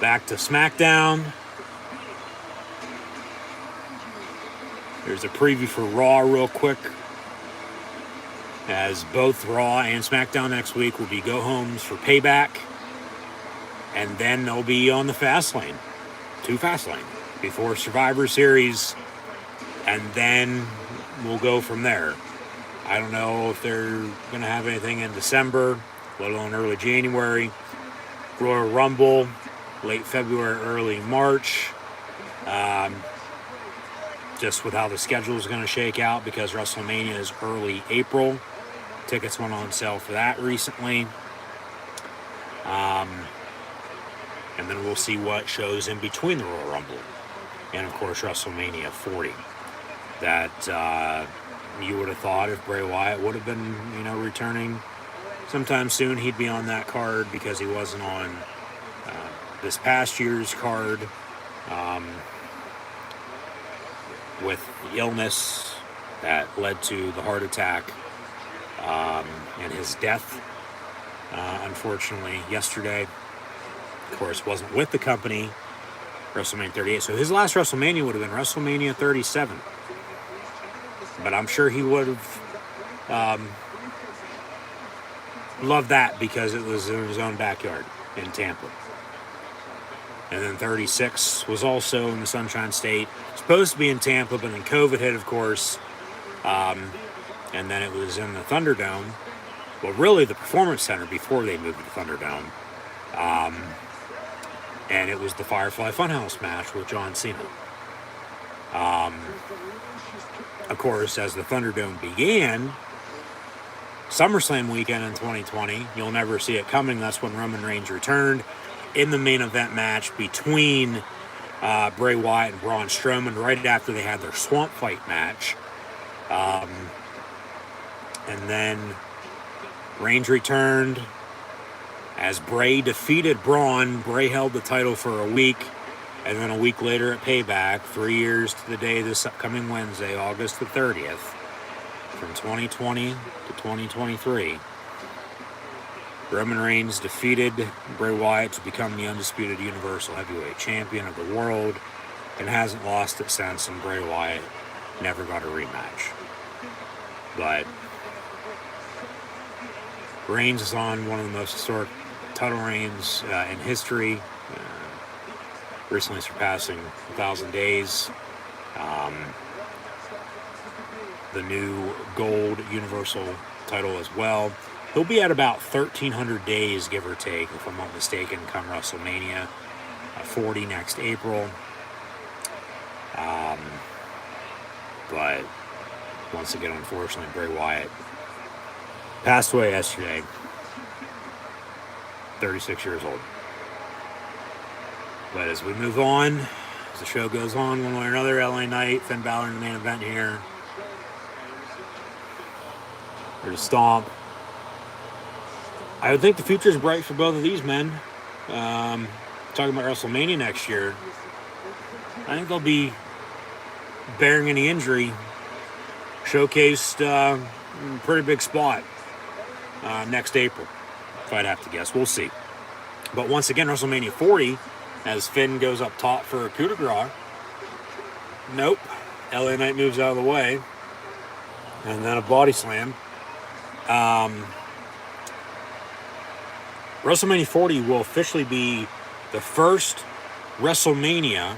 Back to SmackDown. There's a preview for Raw real quick, as both Raw and SmackDown next week will be go-homes for Payback, and then they'll be on the Fast Lane, to Fast Lane, before Survivor Series, and then we'll go from there. I don't know if they're going to have anything in December, let alone early January. Royal Rumble, late February, early March. Just with how the schedule is going to shake out, because WrestleMania is early April. Tickets went on sale for that recently. And then we'll see what shows in between the Royal Rumble and, of course, WrestleMania 40. That you would have thought if Bray Wyatt would have been, returning sometime soon, he'd be on that card, because he wasn't on this past year's card. With the illness that led to the heart attack and his death, unfortunately, yesterday. Of course, wasn't with the company, WrestleMania 38. So his last WrestleMania would have been WrestleMania 37. But I'm sure he would have loved that, because it was in his own backyard in Tampa. And then 36 was also in the Sunshine State. Supposed to be in Tampa, but then COVID hit, of course. And then it was in the Thunderdome. Well, really the Performance Center before they moved to the Thunderdome. And it was the Firefly Funhouse match with John Cena. Of course, as the Thunderdome began, SummerSlam weekend in 2020, you'll never see it coming. That's when Roman Reigns returned in the main event match between Bray Wyatt and Braun Strowman, right after they had their Swamp Fight match. And then Reigns returned as Bray defeated Braun. Bray held the title for a week, and then a week later at Payback, 3 years to the day, this upcoming Wednesday, August the 30th, from 2020 to 2023, Roman Reigns defeated Bray Wyatt to become the undisputed Universal Heavyweight Champion of the world, and hasn't lost it since, and Bray Wyatt never got a rematch. But Reigns is on one of the most historic title reigns in history, recently surpassing 1,000 days. The new gold Universal title as well. He'll be at about 1,300 days, give or take, if I'm not mistaken, come WrestleMania 40 next April. But once again, unfortunately, Bray Wyatt passed away yesterday, 36 years old. But as we move on, as the show goes on, one way or another, LA Knight, Finn Balor in the main event here. There's a stomp. I would think the future is bright for both of these men. Talking about WrestleMania next year, I think they'll be, bearing any injury, showcased pretty big spot next April, if I'd have to guess. We'll see. But once again, WrestleMania 40, as Finn goes up top for a coup de grace. Nope. LA Knight moves out of the way. And then a body slam. WrestleMania 40 will officially be the first WrestleMania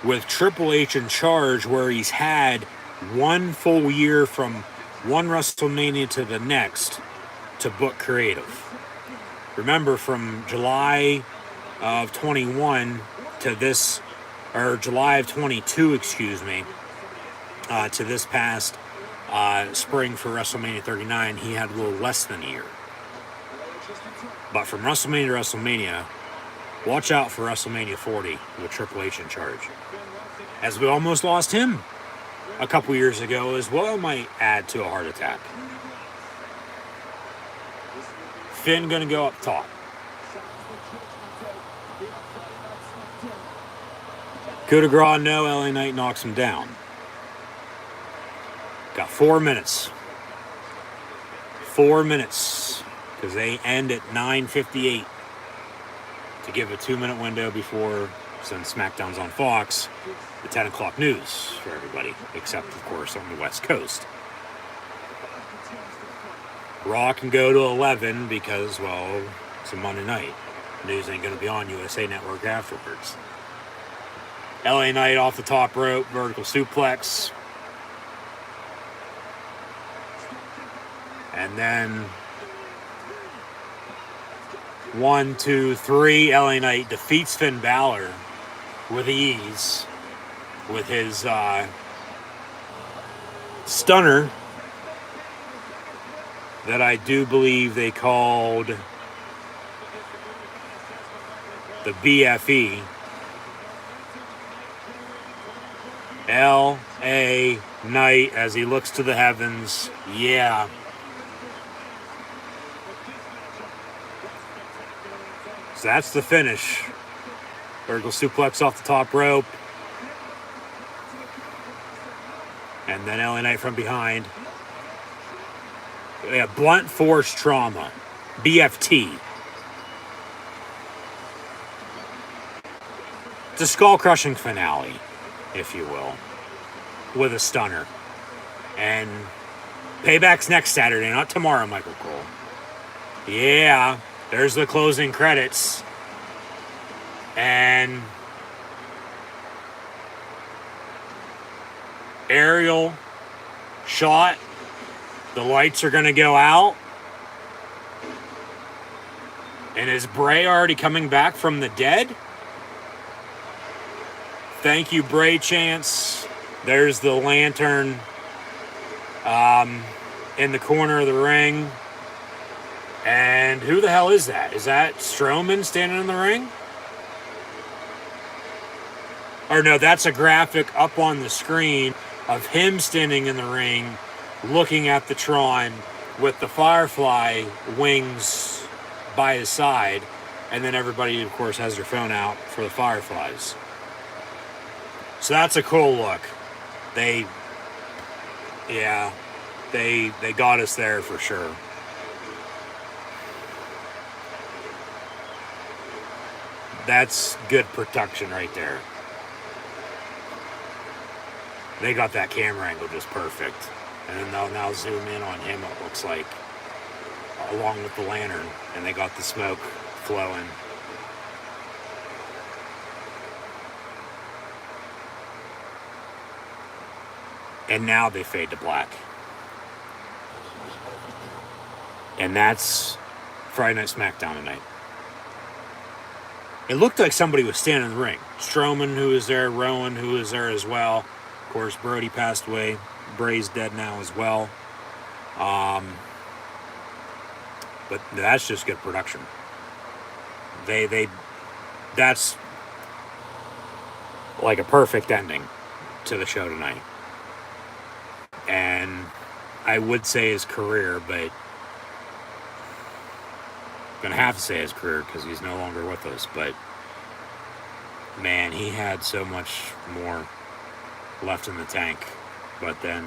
with Triple H in charge, where he's had one full year from one WrestleMania to the next to book creative. Remember, from July of 21 to this, or July of 22, excuse me, to this past spring for WrestleMania 39, he had a little less than a year. But from WrestleMania to WrestleMania, watch out for WrestleMania 40 with Triple H in charge. As we almost lost him a couple years ago as well, might add to a heart attack. Finn going to go up top. Coup de grace, no. LA Knight knocks him down. Got 4 minutes. 4 minutes. Because they end at 9:58 to give a 2-minute window before, since SmackDown's on Fox, the 10 o'clock news for everybody, except, of course, on the West Coast. Raw can go to 11 because, well, it's a Monday night. News ain't going to be on USA Network afterwards. LA Knight off the top rope, vertical suplex. And then 1, 2, 3, LA Knight defeats Finn Balor with ease with his stunner that I do believe they called the BFE. LA Knight as he looks to the heavens. Yeah. So that's the finish. Vertical suplex off the top rope. And then LA Knight from behind. Yeah, blunt force trauma. BFT. It's a skull-crushing finale, if you will, with a stunner. And payback's next Saturday, not tomorrow, Michael Cole. Yeah, there's the closing credits. And aerial shot. The lights are going to go out. And is Bray already coming back from the dead? Thank you, Bray chants. There's the lantern in the corner of the ring. And who the hell is that? Is that Strowman standing in the ring? Or no, that's a graphic up on the screen of him standing in the ring looking at the Tron with the Firefly wings by his side. And then everybody, of course, has their phone out for the Fireflies. So that's a cool look. They got us there for sure. That's good production right there. They got that camera angle just perfect. And then they'll now zoom in on him, it looks like, along with the lantern. And they got the smoke flowing. And now they fade to black. And that's Friday Night SmackDown tonight. It looked like somebody was standing in the ring. Strowman, who was there, Rowan, who was there as well. Of course, Brody passed away. Bray's dead now as well. But that's just good production. That's like a perfect ending to the show tonight. And I would say his career, but I'm going to have to say his career because he's no longer with us. But, man, he had so much more left in the tank. But then,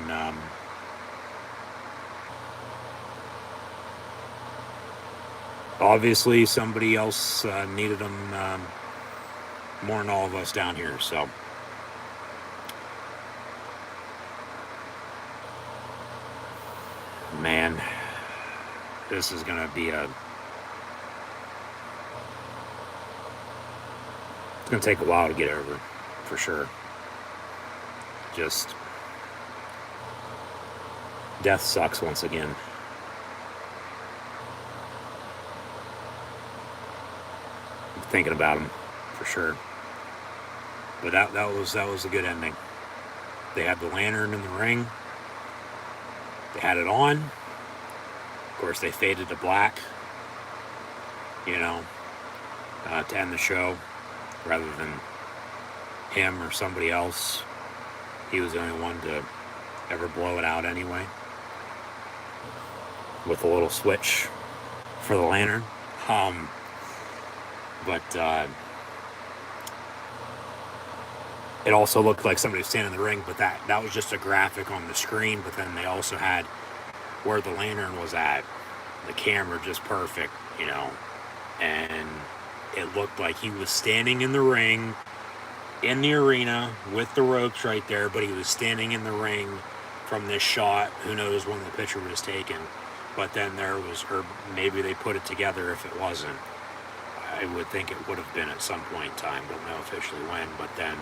obviously somebody else needed him more than all of us down here. So, man, this is going to be it's going to take a while to get over, for sure. Just, death sucks once again. I'm thinking about him, for sure. But that was a good ending. They had the lantern in the ring. They had it on. Of course, they faded to black, to end the show, rather than him or somebody else. He was the only one to ever blow it out anyway, with a little switch for the lantern. But it also looked like somebody was standing in the ring, but that was just a graphic on the screen. But then they also had where the lantern was at, the camera just perfect, you know, and it looked like he was standing in the ring in the arena with the ropes right there, but he was standing in the ring from this shot. Who knows when the picture was taken, but then there was, or maybe they put it together if it wasn't. I would think it would have been at some point in time, don't know officially when, but then,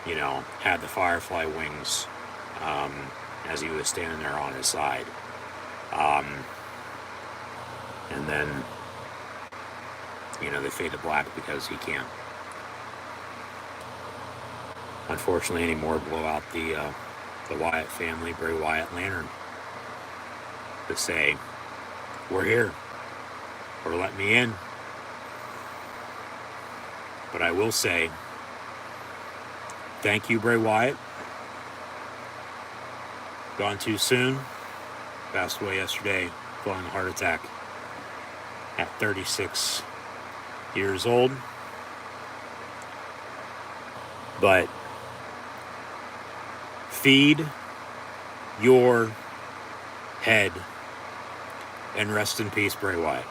you know, had the firefly wings as he was standing there on his side. And then, you know, they fade to black because he can't, unfortunately, anymore blow out the Wyatt family, Bray Wyatt lantern to say, we're here, or let me in. But I will say, thank you, Bray Wyatt. Gone too soon. Passed away yesterday following a heart attack at 36 years old. But feed your head and rest in peace, Bray Wyatt.